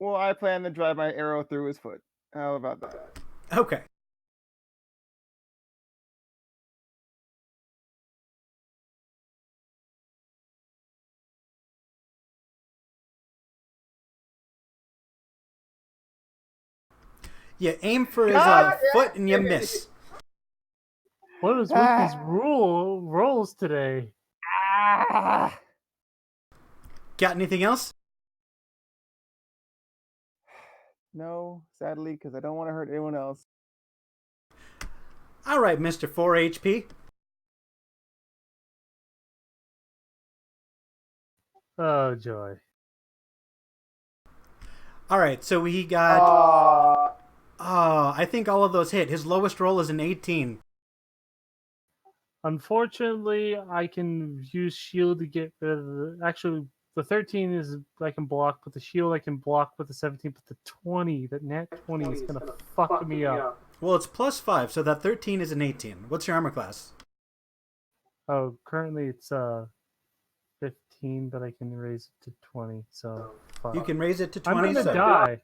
Well, I plan to drive my arrow through his foot. How about that? Okay. You aim for his foot and you miss. What is with these rolls today? Ah! Got anything else? No, sadly, because I don't want to hurt anyone else. All right, Mr. 4 HP. Oh, joy. All right, so he got... I think all of those hit. His lowest roll is an 18. Unfortunately, I can use shield to get rid of the... Actually, the 13 is I can block, but the shield I can block with the 17, but the 20, that nat 20 is going to fuck me up. Well, it's +5, so that 13 is an 18. What's your armor class? Oh, currently it's 15, but I can raise it to 20. So You can raise it to I'm 20. gonna So die.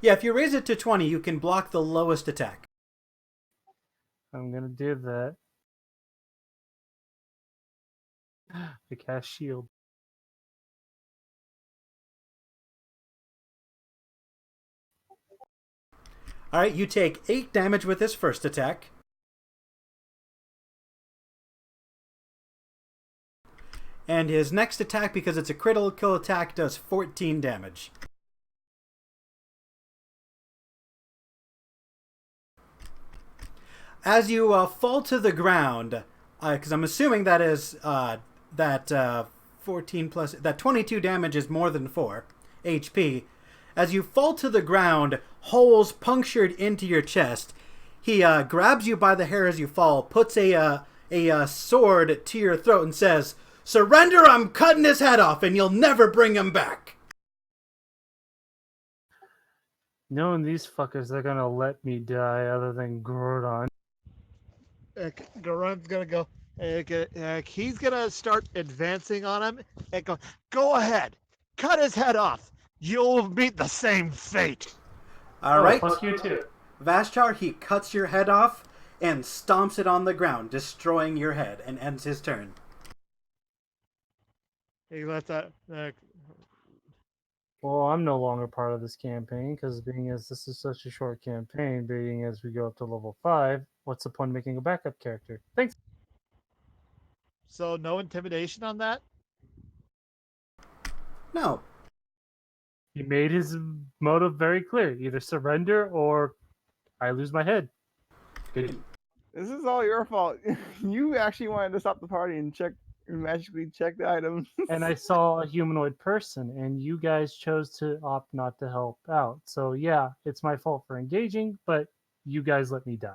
yeah, if you raise it to 20, you can block the lowest attack. I'm gonna do that. I cast shield. All right, you take 8 damage with this first attack. And his next attack, because it's a critical attack, does 14 damage. As you fall to the ground, because I'm assuming that is that 14 plus that 22 damage is more than 4 HP. As you fall to the ground, holes punctured into your chest. He grabs you by the hair as you fall, puts a sword to your throat, and says, "Surrender! I'm cutting his head off, and you'll never bring him back." Knowing these fuckers, they're gonna let me die other than Gordon. Garun's gonna go. He's gonna start advancing on him and go ahead, cut his head off. You'll meet the same fate. All right, Plus you too. Vashtar, he cuts your head off and stomps it on the ground, destroying your head, and ends his turn. He lets that. Well, I'm no longer part of this campaign because being as this is such a short campaign, being as we go up to level 5, what's the point of making a backup character? Thanks. So no intimidation on that. No. He made his motive very clear: either surrender or I lose my head. Good. This is all your fault. You actually wanted to stop the party and magically check the items. And I saw a humanoid person, and you guys chose to opt not to help out. So yeah, it's my fault for engaging, but you guys let me die.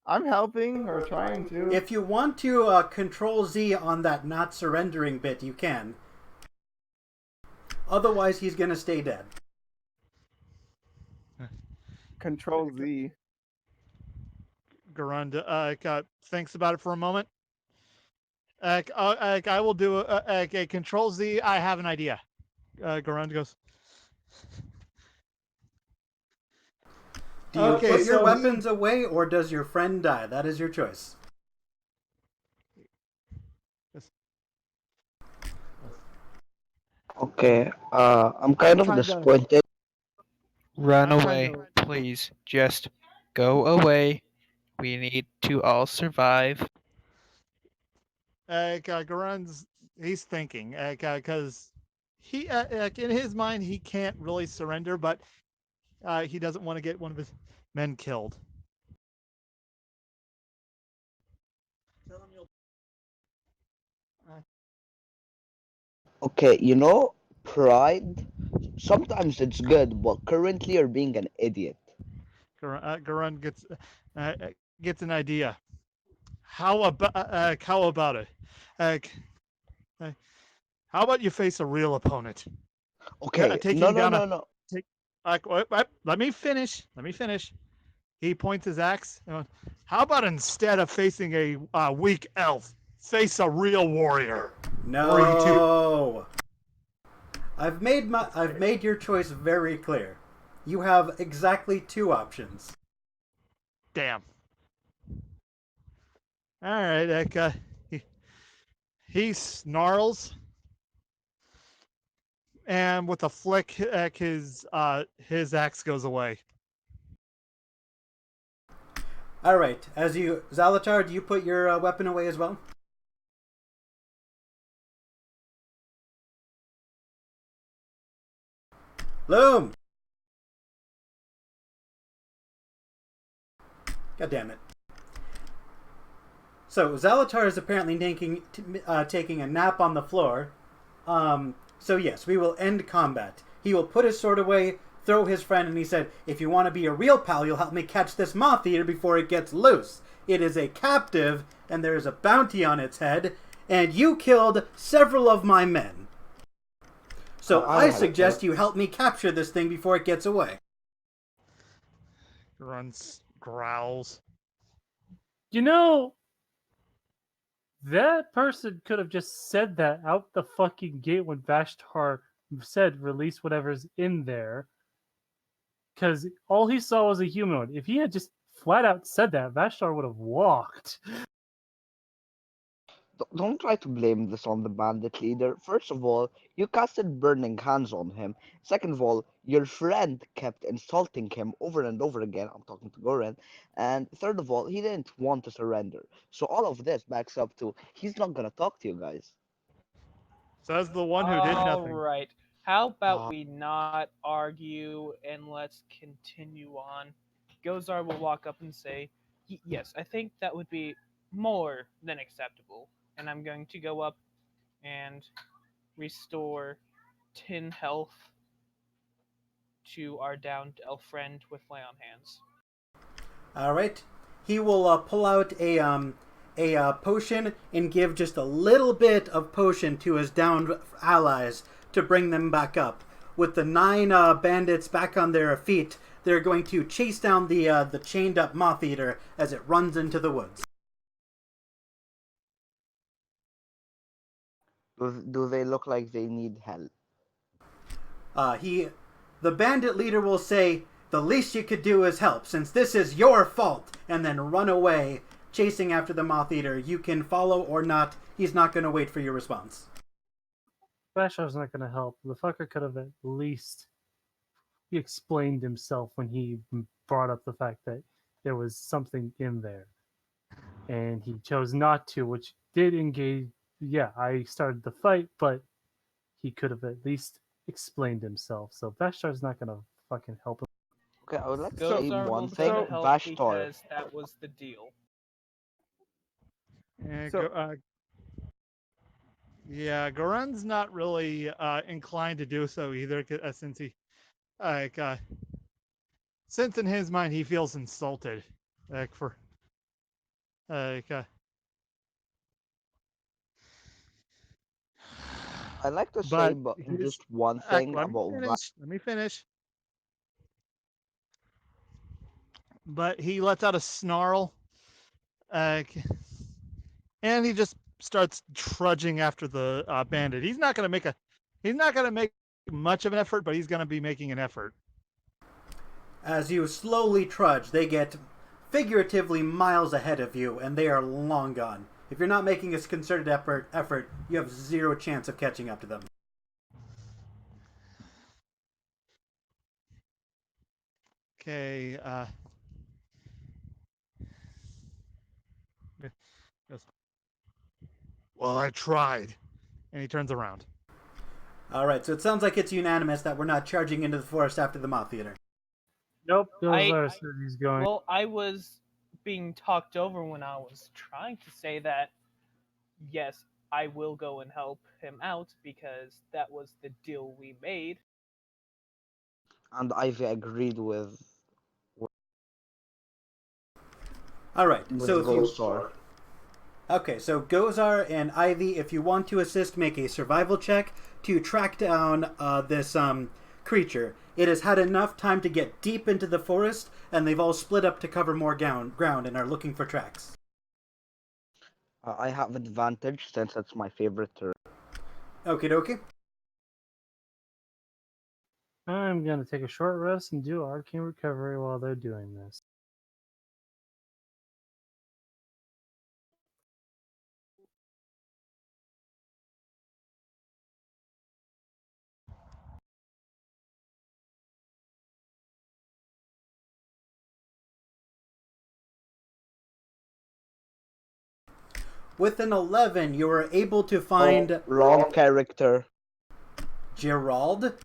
I'm helping or trying to. If you want to Control Z on that not surrendering bit, you can. Otherwise, he's gonna stay dead. Control Z. Garund thinks about it for a moment. I will do a Control Z. I have an idea. Garund goes. Do you put your weapons away, or does your friend die? That is your choice. Okay, I'm kind of disappointed. Run I'm away, trying please. Just go away. We need to all survive. Garund's he's thinking because he in his mind he can't really surrender, but he doesn't want to get one of his men killed. Okay, pride. Sometimes it's good, but currently you're being an idiot. Garund gets an idea. How about it? How about you face a real opponent? Okay, Taking no, down no. let me finish. Let me finish. He points his axe. How about instead of facing a weak elf, face a real warrior? No. I've made your choice very clear. You have exactly 2 options. Damn. All right, he snarls, and with a flick, his axe goes away. All right. Zalatar, do you put your weapon away as well? Loom! God damn it. So, Zalatar is apparently taking a nap on the floor. So yes, we will end combat. He will put his sword away, throw his friend, and he said, "If you want to be a real pal, you'll help me catch this moth eater before it gets loose. It is a captive, and there is a bounty on its head, and you killed several of my men. So I suggest you help me capture this thing before it gets away." Grunts, growls. You know, That person could have just said that out the fucking gate when Vashtar said release whatever's in there. Because all he saw was a humanoid. If he had just flat out said that, Vashtar would have walked. Don't try to blame this on the bandit leader. First of all, you casted burning hands on him. Second of all, your friend kept insulting him over and over again. I'm talking to Goran. And third of all, he didn't want to surrender. So all of this backs up to he's not gonna talk to you guys. Says the one who did All nothing. right. How about Uh, we not argue and let's continue on? Gozar will walk up and say, Yes, I think that would be more than acceptable. And I'm going to go up and restore 10 health to our downed elf friend with lay on hands. All right. He will pull out a potion and give just a little bit of potion to his downed allies to bring them back up. With the 9 bandits back on their feet, they're going to chase down the chained up Moth Eater as it runs into the woods. do they look like they need help? The bandit leader will say, "The least you could do is help, since this is your fault," and then run away, chasing after the Moth Eater. You can follow or not. He's not going to wait for your response. Vashtar's not going to help. The fucker could have at least he explained himself when he brought up the fact that there was something in there. And he chose not to, which did engage. Yeah, I started the fight, but he could have at least explained himself. So Vashtar's not going to fucking help him. Okay, I would like to say Gozar will one try thing. to help Vashtar. because that was the deal. Yeah, Goran's not really inclined to do so either, since he, since in his mind he feels insulted, I'd like to say just one thing let about me finish. But he lets out a snarl, and he just starts trudging after the bandit. He's not gonna make much of an effort, but he's gonna be making an effort. As you slowly trudge, they get figuratively miles ahead of you, and they are long gone. If you're not making a concerted effort, you have zero chance of catching up to them. Okay. Well, I tried. And he turns around. Alright, so it sounds like it's unanimous that we're not charging into the forest after the Moth Eater. Nope, I- Gozar said he's going. Well, I was being talked over when I was trying to say that, yes, I will go and help him out because that was the deal we made. and Ivy agreed with Alright, so if you... Gostar. Okay, so Gozar and Ivy, if you want to assist, make a survival check to track down this creature. It has had enough time to get deep into the forest, and they've all split up to cover more ground and are looking for tracks. I have advantage since it's my favorite turn. Okie dokie. I'm going to take a short rest and do arcane recovery while they're doing this. With an 11, you were able to find Oh, wrong character. Gerald.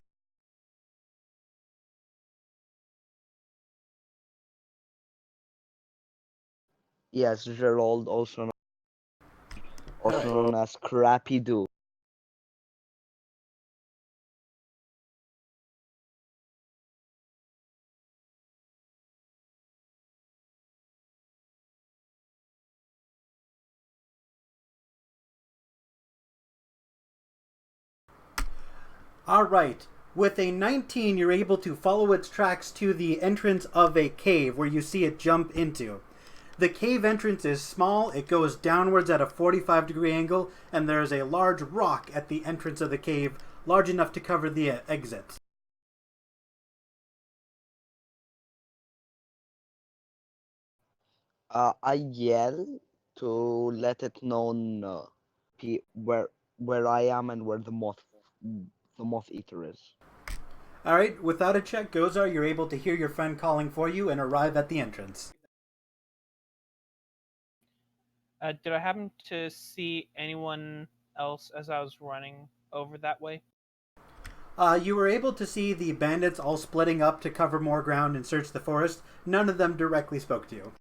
Yes, Gerald, also known as Crappy Doo. Alright, with a 19, you're able to follow its tracks to the entrance of a cave where you see it jump into. The cave entrance is small. It goes downwards at a 45-degree angle, and there is a large rock at the entrance of the cave, large enough to cover the exit. I yell to let it known where I am and where the moth eater is. All right, without a check, Gozar, you're able to hear your friend calling for you and arrive at the entrance. Did I happen to see anyone else as I was running over that way? You were able to see the bandits all splitting up to cover more ground and search the forest. None of them directly spoke to you.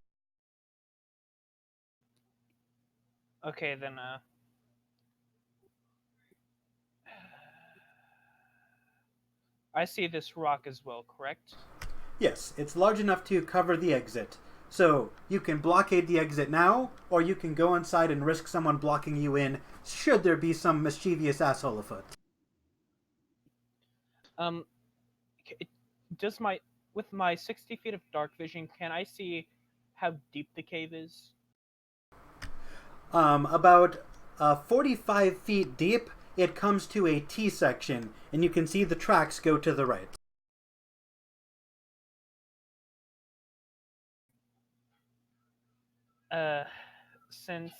Okay, then, I see this rock as well, correct? Yes, it's large enough to cover the exit. So you can blockade the exit now, or you can go inside and risk someone blocking you in should there be some mischievous asshole afoot. Um, c- does my with my 60 feet of dark vision, can I see how deep the cave is? About 45 feet deep, it comes to a T section, and you can see the tracks go to the right. Uh, since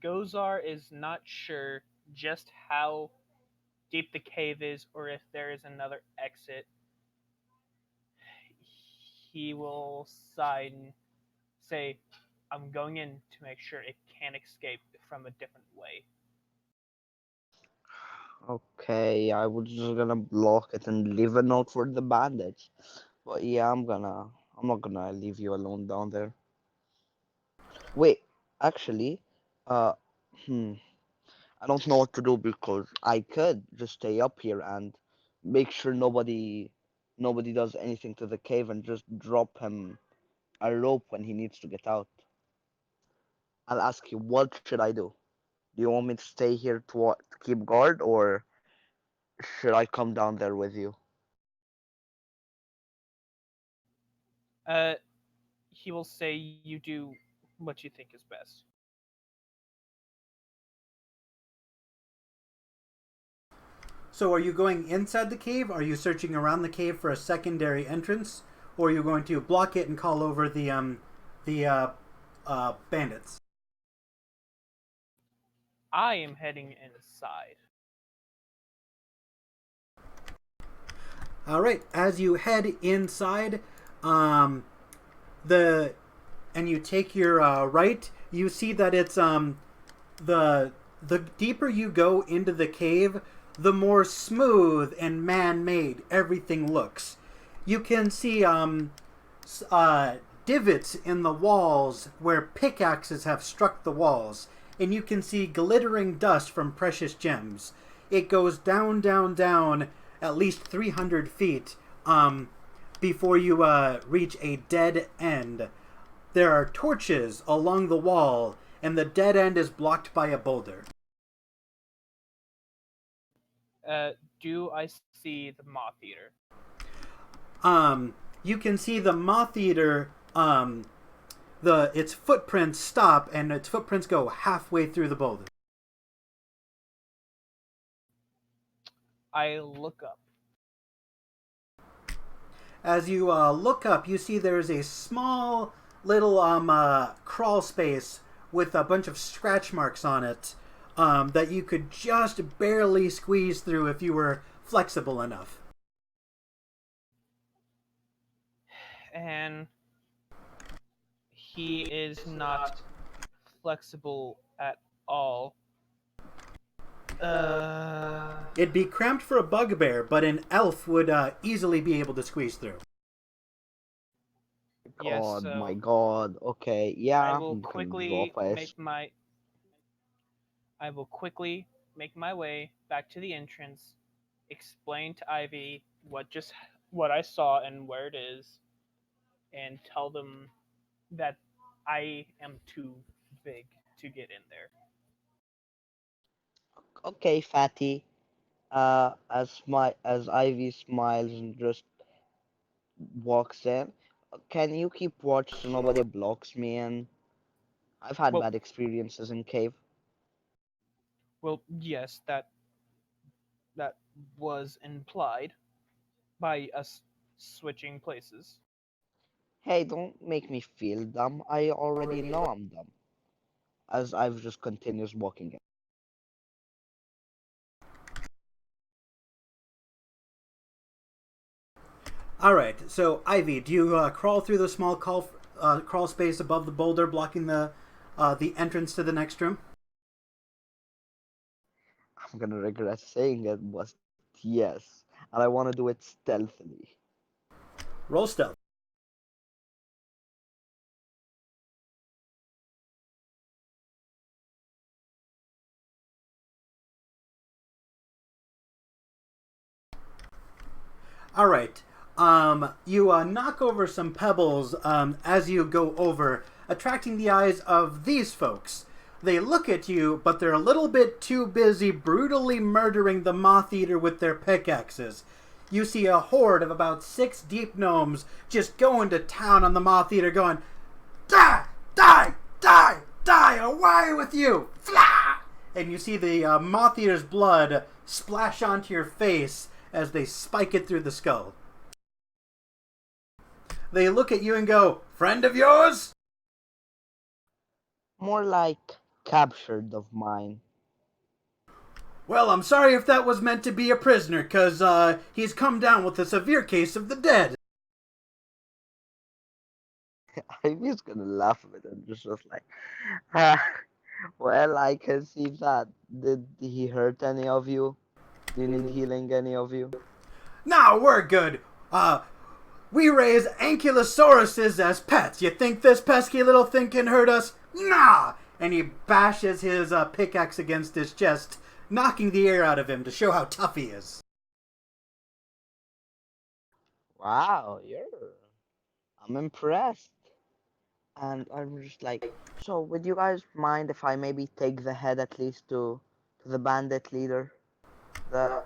Gozar is not sure just how deep the cave is or if there is another exit, he will sigh and say, I'm going in to make sure it can't escape from a different way. Okay, I was just gonna block it and leave a note for the bandits. But yeah, I'm not gonna leave you alone down there. Wait, actually, uh, hmm, I don't know what to do because I could just stay up here and make sure nobody does anything to the cave and just drop him a rope when he needs to get out. I'll ask you, what should I do? Do you want me to stay here to keep guard, or should I come down there with you? Uh, he will say, you do what you think is best. So are you going inside the cave? Are you searching around the cave for a secondary entrance? Or are you going to block it and call over the bandits? I am heading inside. All right. As you head inside, um, the and you take your right, you see that it's the the deeper you go into the cave, the more smooth and man-made everything looks. You can see divots in the walls where pickaxes have struck the walls, and you can see glittering dust from precious gems. It goes down, down, down at least 300 feet before you reach a dead end. There are torches along the wall, and the dead end is blocked by a boulder. Uh, do I see the Moth Eater? You can see the moth eater. Its footprints stop, and its footprints go halfway through the boulder. I look up. As you look up, you see there is a small little crawl space with a bunch of scratch marks on it that you could just barely squeeze through if you were flexible enough. And he is not flexible at all. It'd be cramped for a bugbear, but an elf would easily be able to squeeze through. Yes, God, my so God. Okay, I yeah, will I'm gonna quickly drop us. make my I will quickly make my way back to the entrance, explain to Ivy what I saw and where it is, and tell them that I am too big to get in there. Okay, fatty. As Ivy smiles and just walks in. Can you keep watch so nobody blocks me in? I've had Well, bad experiences in cave. yes, that was implied by us switching places. Hey, don't make me feel dumb. I already know I'm dumb, as I've just continues walking in. All right. So Ivy, do you crawl through the small crawl space above the boulder, blocking the entrance to the next room? I'm gonna regret saying it, but yes, and I want to do it stealthily. Roll stealth. All right. You knock over some pebbles as you go over, attracting the eyes of these folks. They look at you, but they're a little bit too busy brutally murdering the Moth Eater with their pickaxes. You see a horde of about 6 deep gnomes just going to town on the Moth Eater, going, "Die! Die! Die! Die! Away with you! Flah!" And you see the Moth Eater's blood splash onto your face as they spike it through the skull. They look at you and go, "Friend of yours?" More like captured of mine. "Well, I'm sorry if that was meant to be a prisoner, 'cause he's come down with a severe case of the dead." I'm just gonna laugh a bit and just like, ah, well, I can see that. Did he hurt any of you? Do you need healing, any of you? "No, we're good. We raise ankylosauruses as pets. You think this pesky little thing can hurt us? Nah!" And he bashes his pickaxe against his chest, knocking the air out of him to show how tough he is. Wow, I'm impressed. And I'm just like, so would you guys mind if I maybe take the head at least to the bandit leader? The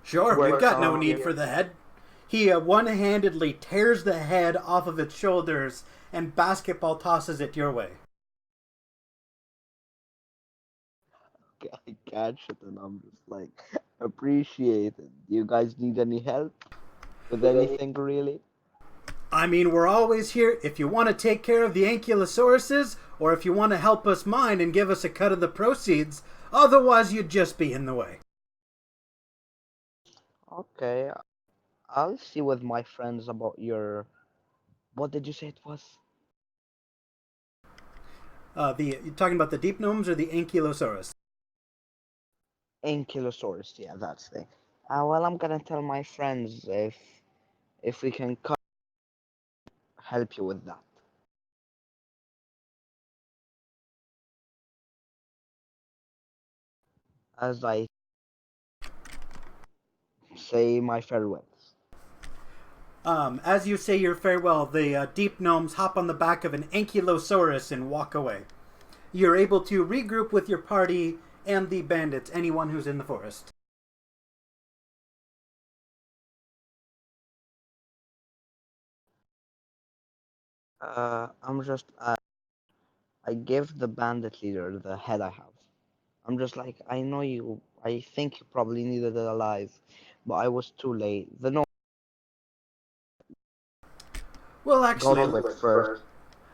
"Sure, we've works got no on need here. for the head." He one-handedly tears the head off of its shoulders and basketball tosses it your way. I catch it and I'm just like, appreciate it. Do you guys need any help with anything really? I mean, we're always here if you want to take care of the ankylosauruses or if you want to help us mine and give us a cut of the proceeds. Otherwise, you'd just be in the way. Okay, I'll see with my friends about your. What did you say it was? You're talking about the deep gnomes or the ankylosaurus? Ankylosaurus, yeah, that's the. Well, I'm gonna tell my friends if we can help you with that. As I say my farewells. As you say your farewell, the deep gnomes hop on the back of an ankylosaurus and walk away. You're able to regroup with your party and the bandits, anyone who's in the forest. I'm just. I give the bandit leader the head I have. I'm just like, I know you. I think you probably needed it alive, but I was too late. The no Well, got actually, to it first.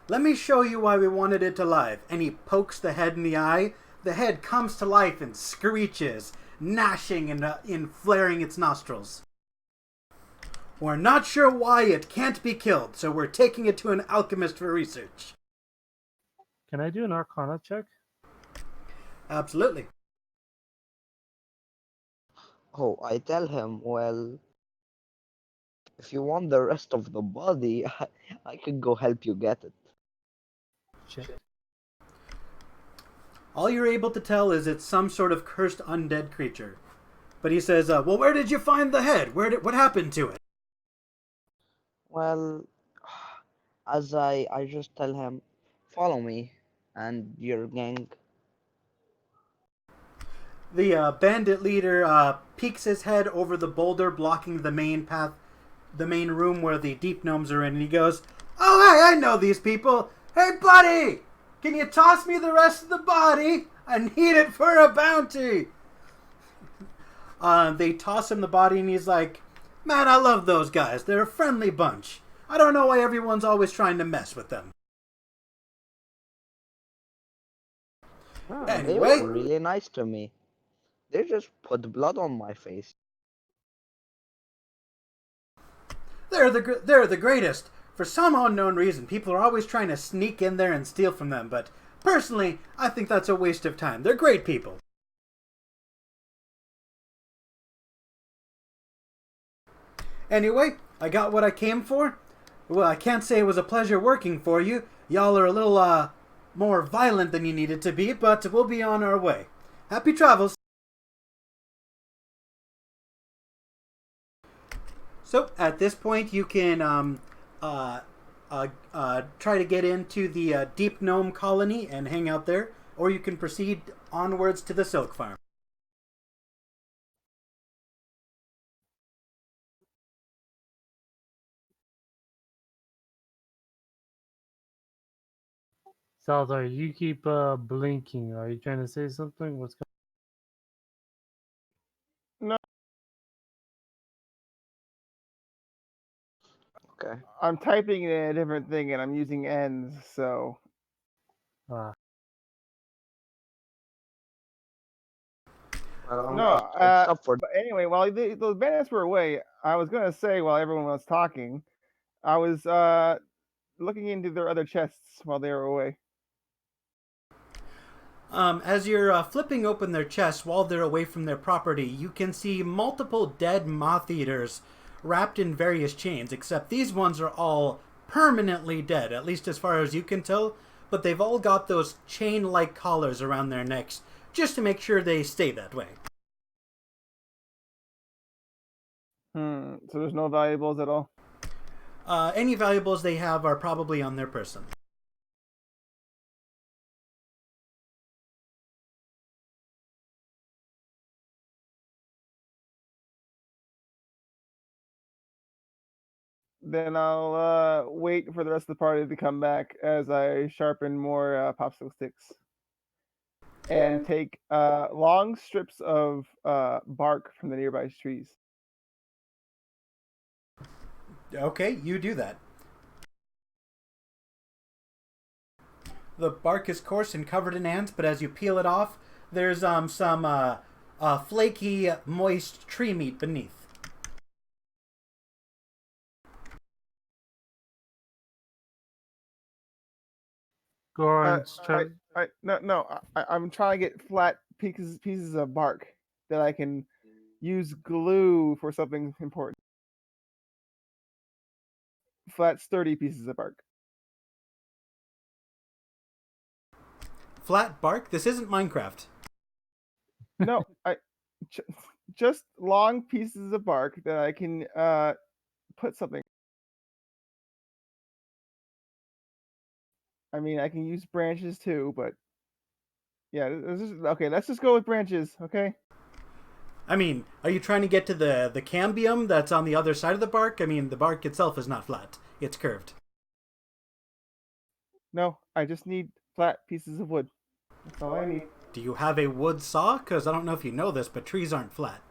let me show you why we wanted it alive. And he pokes the head in the eye. The head comes to life and screeches, gnashing and flaring its nostrils. "We're not sure why it can't be killed, so we're taking it to an alchemist for research." Can I do an Arcana check? Absolutely. Oh, I tell him, well, if you want the rest of the body, I can go help you get it. Shit. All you're able to tell is it's some sort of cursed undead creature. But he says, "Well, where did you find the head? What happened to it?" Well, as I just tell him, follow me and your gang. The bandit leader peeks his head over the boulder blocking the main path, the main room where the deep gnomes are in, and he goes, Oh, hey, I know these people. Hey, buddy, can you toss me the rest of the body? I need it for a bounty. They toss him the body, and he's like, man, I love those guys. They're a friendly bunch. I don't know why everyone's always trying to mess with them. They Anyway, were really nice to me. They just put blood on my face. they're the greatest. For some unknown reason, people are always trying to sneak in there and steal from them, but personally, I think that's a waste of time. They're great people. Anyway, I got what I came for. Well, I can't say it was a pleasure working for you. Y'all are a little, more violent than you needed to be, but we'll be on our way. Happy travels. So, at this point, you can, try to get into the Deep Gnome colony and hang out there, or you can proceed onwards to the Silkfarm. Salazar, you keep blinking. Are you trying to say something? What's going No, Okay. I'm typing in a different thing and I'm using ends, so on? Well, no. except for But anyway, while those bandits were away, I was gonna say while everyone was talking, I was looking into their other chests while they were away. As you're flipping open their chests while they're away from their property, you can see multiple dead moth eaters wrapped in various chains, except these ones are all permanently dead, at least as far as you can tell, but they've all got those chain-like collars around their necks, just to make sure they stay that way. So there's no valuables at all. Any valuables they have are probably on their person. Then I'll wait for the rest of the party to come back as I sharpen more popsicle sticks and take long strips of bark from the nearby trees. Okay, you do that. The bark is coarse and covered in ants, but as you peel it off, there's some flaky, moist tree meat beneath. Goran, I'm trying to get flat pieces of bark that I can use glue for something important. Flat, sturdy pieces of bark. Flat bark? This isn't Minecraft. No, just long pieces of bark that I can put something. I mean, I can use branches too, but yeah, okay. Let's just go with branches, okay? I mean, are you trying to get to the cambium that's on the other side of the bark? I mean, the bark itself is not flat. It's curved. No, I just need flat pieces of wood. That's all I need. Do you have a wood saw? Because I don't know if you know this, but trees aren't flat.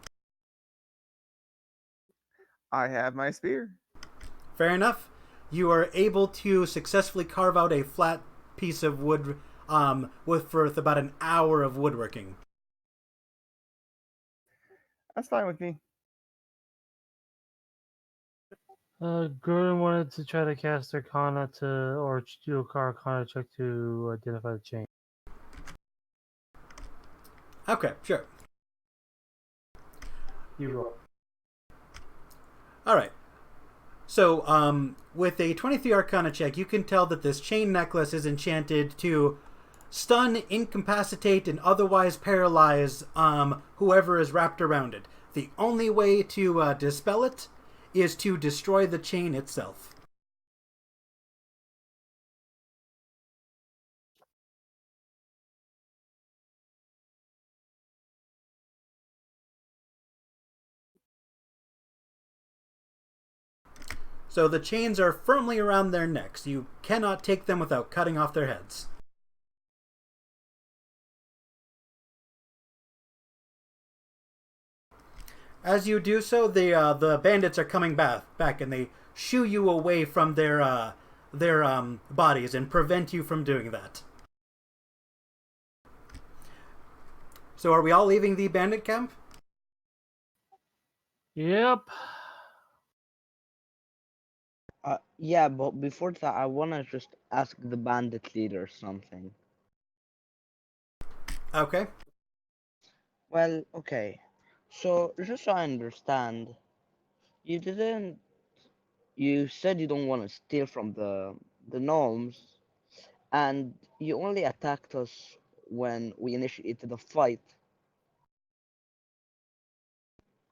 I have my spear. Fair enough. You are able to successfully carve out a flat piece of wood with about an hour of woodworking. That's fine with me. Gordon wanted to try to cast Arcana or do a Arcana check to identify the chain. Okay, sure. You roll. Alright. So, with a 23 Arcana check, you can tell that this chain necklace is enchanted to stun, incapacitate, and otherwise paralyze whoever is wrapped around it. The only way to dispel it is to destroy the chain itself. So the chains are firmly around their necks. You cannot take them without cutting off their heads. As you do so, the bandits are coming back, and they shoo you away from their bodies and prevent you from doing that. So are we all leaving the bandit camp? Yep. Yeah, but before that, I wanna just ask the bandit leader something. Okay. Well, okay. So, just so I understand, you didn't. You said you don't want to steal from the gnomes, and you only attacked us when we initiated a fight.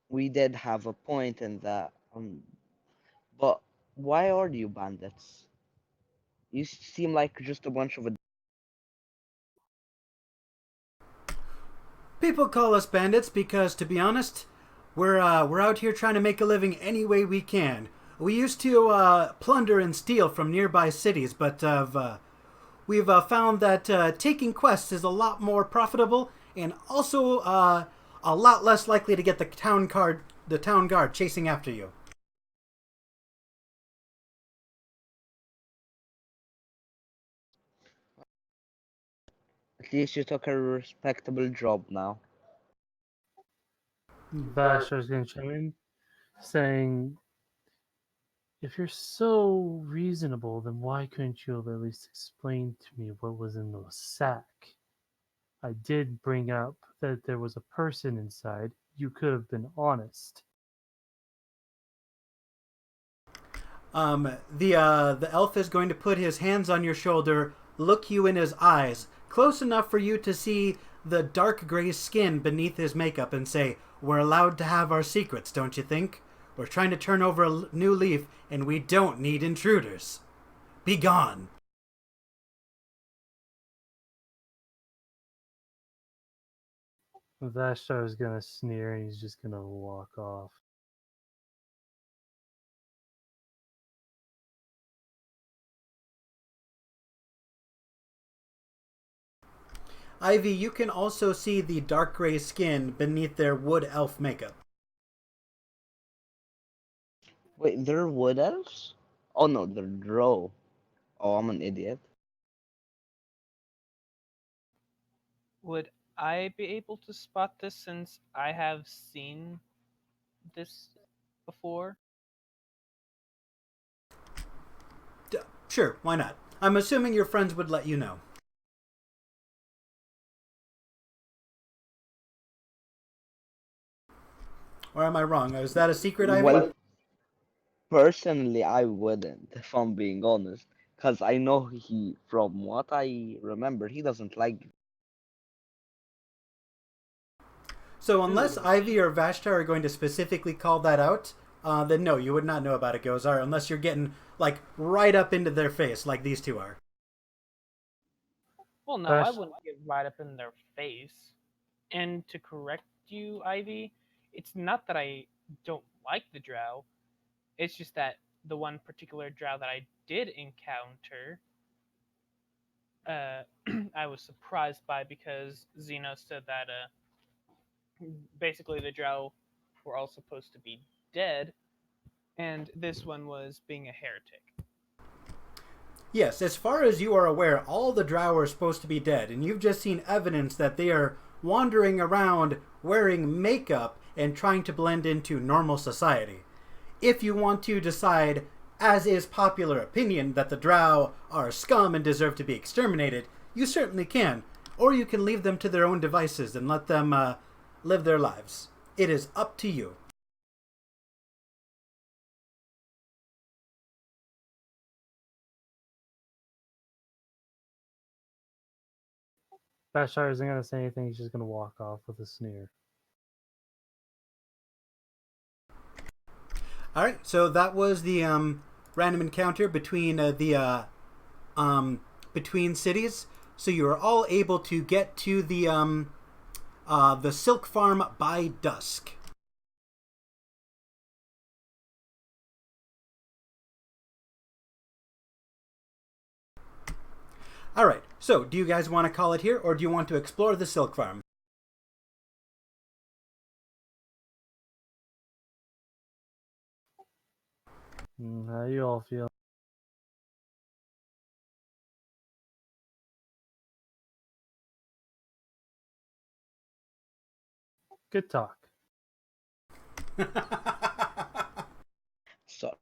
We did have a point in that, but why are you bandits? You seem like just a bunch of. People call us bandits because, to be honest, we're out here trying to make a living any way we can. We used to plunder and steal from nearby cities, but we've found that taking quests is a lot more profitable and also a lot less likely to get the town guard chasing after you. At least you took a respectable job now. Vashar's gonna chime in, saying, "If you're so reasonable, then why couldn't you have at least explained to me what was in the sack? I did bring up that there was a person inside. You could have been honest." The elf is going to put his hands on your shoulder, look you in his eyes, close enough for you to see the dark gray skin beneath his makeup, and say, "We're allowed to have our secrets, don't you think? We're trying to turn over a new leaf, and we don't need intruders. Be gone." Vashar's gonna sneer and he's just gonna walk off. Ivy, you can also see the dark gray skin beneath their wood elf makeup. Wait, they're wood elves? Oh no, they're drow. Oh, I'm an idiot. Would I be able to spot this since I have seen this before? Sure, why not? I'm assuming your friends would let you know. Or am I wrong? Is that a secret, Ivy? Well, personally, I wouldn't, if I'm being honest, because I know from what I remember, he doesn't like. So unless Ivy or Vashta are going to specifically call that out, then no, you would not know about it, Gozar, unless you're getting, like, right up into their face like these two are. Well, no, I Vash- wouldn't get right up in their face. And to correct you, Ivy, it's not that I don't like the drow. It's just that the one particular drow that I did encounter, I was surprised by because Zeno said that basically the drow were all supposed to be dead, and this one was being a heretic. Yes, as far as you are aware, all the drow are supposed to be dead, and you've just seen evidence that they are wandering around wearing makeup and trying to blend into normal society. If you want to decide, as is popular opinion, that the drow are scum and deserve to be exterminated, you certainly can. Or you can leave them to their own devices and let them live their lives. It is up to you. Bashar isn't gonna say anything. He's just gonna walk off with a sneer. All right, so that was the random encounter between between cities. So you are all able to get to the Silkfarm by dusk. All right. So, do you guys want to call it here, or do you want to explore the silk farm? How you all feel? Good talk.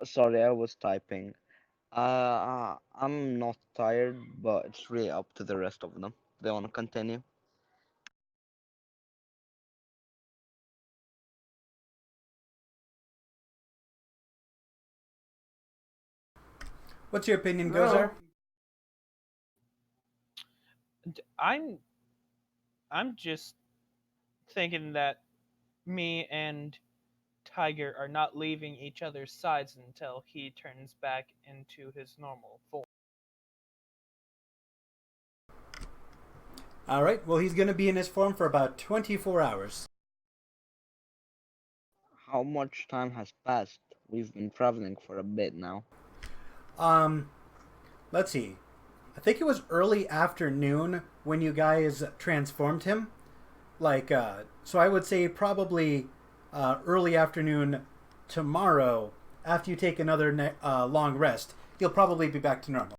Sorry, I was typing. I'm not tired, but it's really up to the rest of them. They want to continue. What's your opinion, No. Gozar? I'm just thinking that me and Tiger are not leaving each other's sides until he turns back into his normal form. All right. Well, he's going to be in his form for about 24 hours. How much time has passed? We've been traveling for a bit now. Um, let's see. I think it was early afternoon when you guys transformed him. So I would say probably early afternoon tomorrow after you take another long rest. You'll probably be back to normal.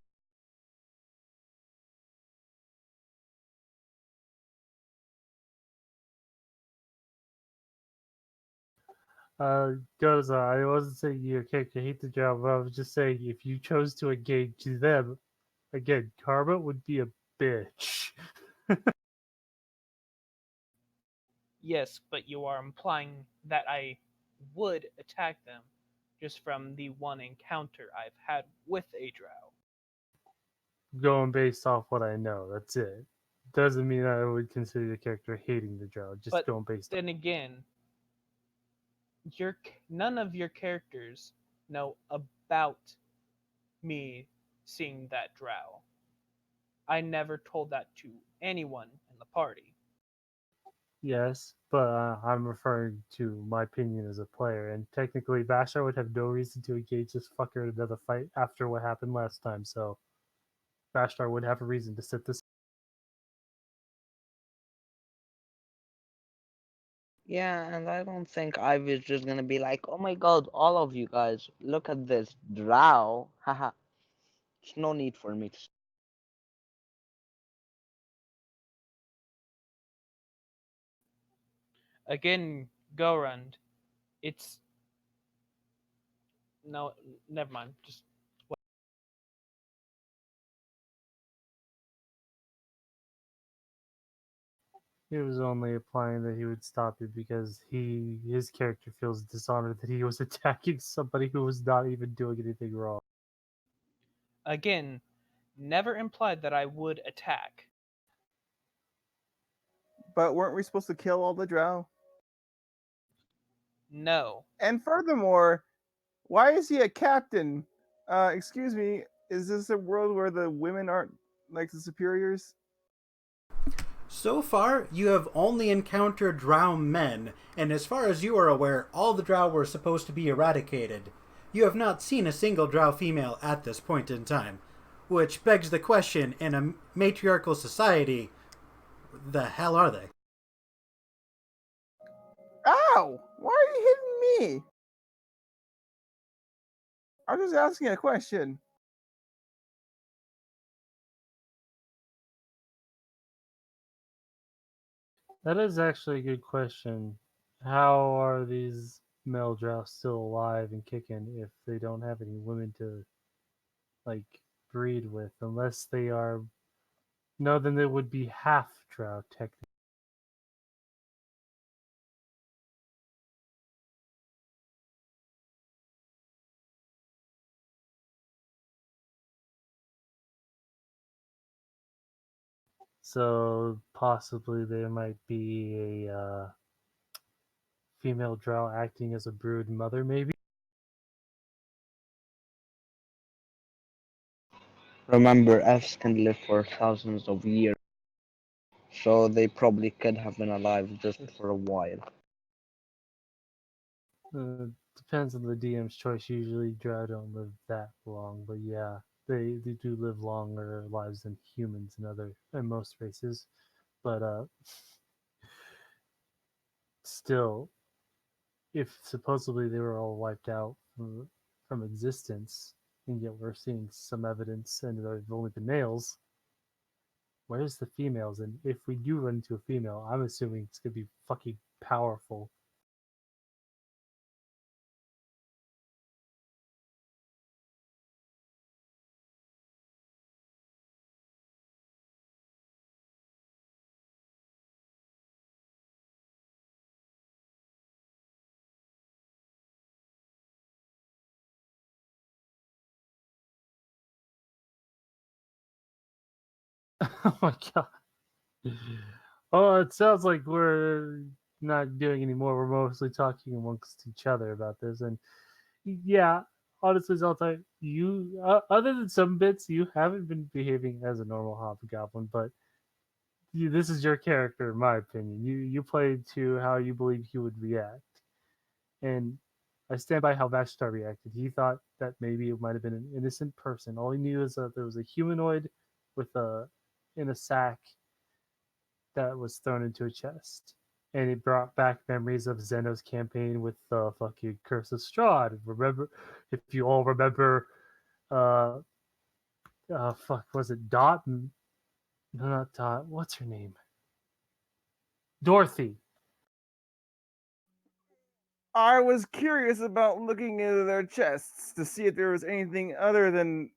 Goza, I wasn't saying your character hate the job, but I was just saying if you chose to engage them, again, karma would be a bitch. Yes, but you are implying that I would attack them just from the one encounter I've had with a drow. Going based off what I know, that's it. Doesn't mean I would consider your character hating the job, just But going based then again, none of your characters know about me seeing that drow. I never told that to anyone in the party. Yes, but I'm referring to my opinion as a player, and technically Bashar would have no reason to engage this fucker in another fight after what happened last time, so Bashar would have a reason to sit this. Yeah, and I don't think Ivy's just gonna be like, oh my god, all of you guys, look at this drow. Haha. There's no need for me to. Again, Gorund, it's no, never mind. Just He was only implying that he would stop you because his character feels dishonored that he was attacking somebody who was not even doing anything wrong. again, never implied that I would attack. But weren't we supposed to kill all the drow? No, And furthermore, why is he a captain? Excuse me, is this a world where the women aren't like the superiors? So far, you have only encountered drow men, and as far as you are aware, all the drow were supposed to be eradicated. You have not seen a single drow female at this point in time, which begs the question, in a matriarchal society, the hell are they? Ow! Why are you hitting me? I'm just asking a question. That is actually a good question. How are these male drow still alive and kicking if they don't have any women to like breed with? Unless they are no, then they would be half drow technically. So possibly there might be a female drow acting as a brood mother, maybe. Remember, Fs can live for thousands of years, so they probably could have been alive just for a while. Depends on the DM's choice. Usually drow don't live that long, but yeah. they do live longer lives than humans and most races, but still, if supposedly they were all wiped out from existence, and yet we're seeing some evidence, and they've only been males. Where's the females? And if we do run into a female, I'm assuming it's gonna be fucking powerful. Oh my god. Oh, it sounds like we're not doing anymore. We're mostly talking amongst each other about this, and yeah, honestly, Zoltai, you other than some bits, you haven't been behaving as a normal hobgoblin, but this is your character, in my opinion. You played to how you believe he would react, and I stand by how Vashtar reacted. He thought that maybe it might have been an innocent person. All he knew is that there was a humanoid with a in a sack that was thrown into a chest. And it brought back memories of Zeno's campaign with the fucking Curse of Strahd. Remember, if you all remember, uh, fuck, was it Dot? No, not Dot. What's her name? Dorothy. I was curious about looking into their chests to see if there was anything other than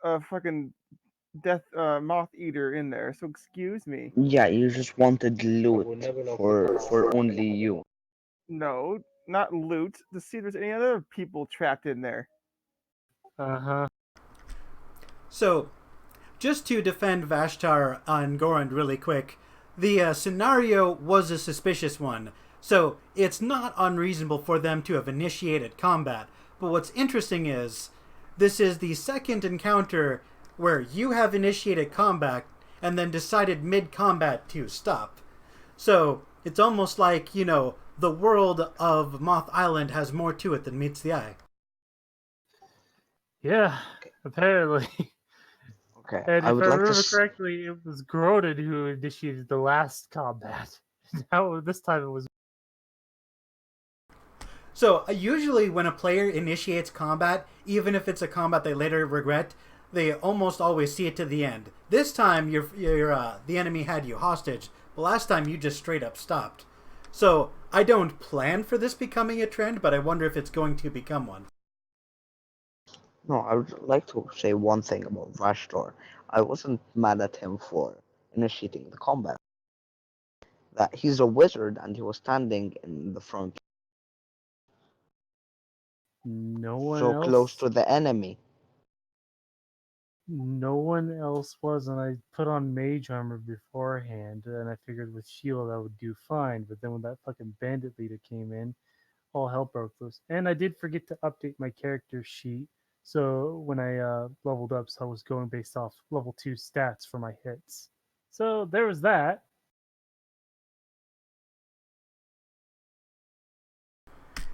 a fucking death moth eater in there. So excuse me. Yeah, you just wanted loot for only you. No, not loot. To see if there's any other people trapped in there. Uh huh. So, just to defend Vashtar and Gorand really quick, the scenario was a suspicious one, so it's not unreasonable for them to have initiated combat. But what's interesting is, this is the second encounter where you have initiated combat and then decided mid-combat to stop. So, it's almost like, the world of Moth Island has more to it than meets the eye. Yeah, apparently. Okay, And I if I would like to. remember correctly, it was Grodin who initiated the last combat. Now, this time it was. So usually when a player initiates combat, even if it's a combat they later regret, they almost always see it to the end. This time, the enemy had you hostage, but last time you just straight up stopped. So I don't plan for this becoming a trend, but I wonder if it's going to become one. No, I would like to say one thing about Vashtor. I wasn't mad at him for initiating the combat. That he's a wizard and he was standing in the front, No one so close else. to the enemy. No one else was, and I put on mage armor beforehand, and I figured with shield I would do fine. But then when that fucking bandit leader came in, all hell broke loose. And I did forget to update my character sheet, so when I leveled up, so I was going based off level 2 stats for my hits. So there was that.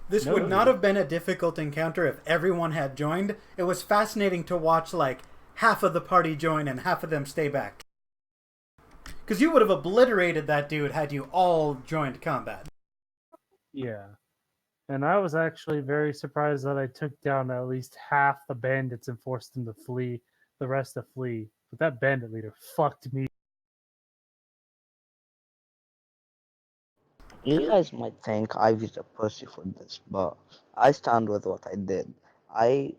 This would not have been a difficult encounter if everyone had joined. It was fascinating to watch like half of the party join and half of them stay back. Because you would have obliterated that dude had you all joined combat. Yeah. And I was actually very surprised that I took down at least half the bandits and forced them to flee, the rest to flee. But that bandit leader fucked me. You guys might think Ivy's a pussy for this, but I stand with what I did. I,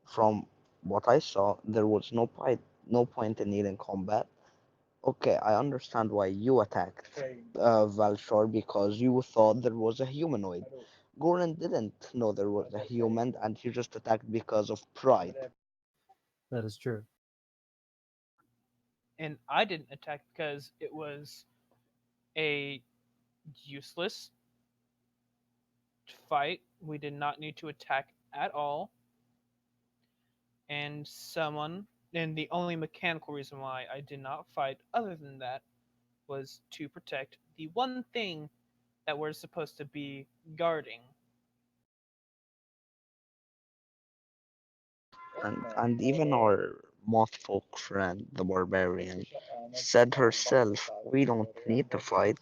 from what I saw, there was no point in needing combat. Okay, I understand why you attacked Valshore because you thought there was a humanoid. Goran didn't know there was a human and he just attacked because of pride. That is true. And I didn't attack because it was a useless fight. We did not need to attack at all. And the only mechanical reason why I did not fight, other than that, was to protect the one thing that we're supposed to be guarding. And even our moth folk friend, the barbarian, said herself, we don't need to fight,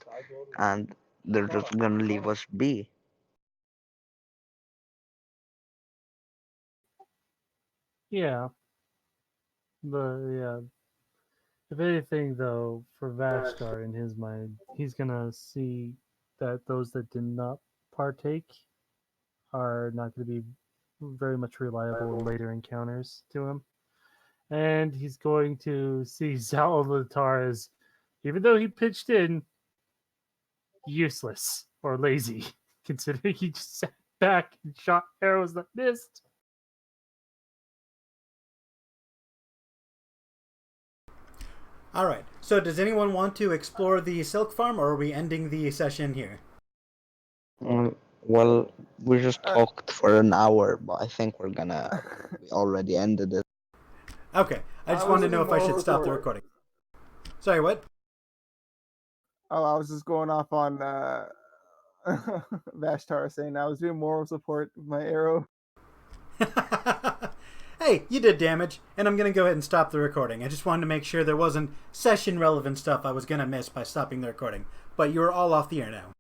and they're just gonna leave us be. Yeah, but yeah. If anything, though, for Vashtar in his mind, he's gonna see that those that did not partake are not going to be very much reliable in later encounters to him. And he's going to see Zalalatar as, even though he pitched in, useless or lazy, considering he just sat back and shot arrows that missed. All right. So, does anyone want to explore the Silkfarm, or are we ending the session here? Well, we just Uh, talked for an hour, but I think we already ended it. Okay. I just was wanted to know if looking I more should stop the report. recording. Sorry, what? Oh, I was just going off on Vashtar saying I was doing moral support with my arrow. Hey, you did damage, and I'm going to go ahead and stop the recording. I just wanted to make sure there wasn't session relevant stuff I was going to miss by stopping the recording. But you're all off the air now.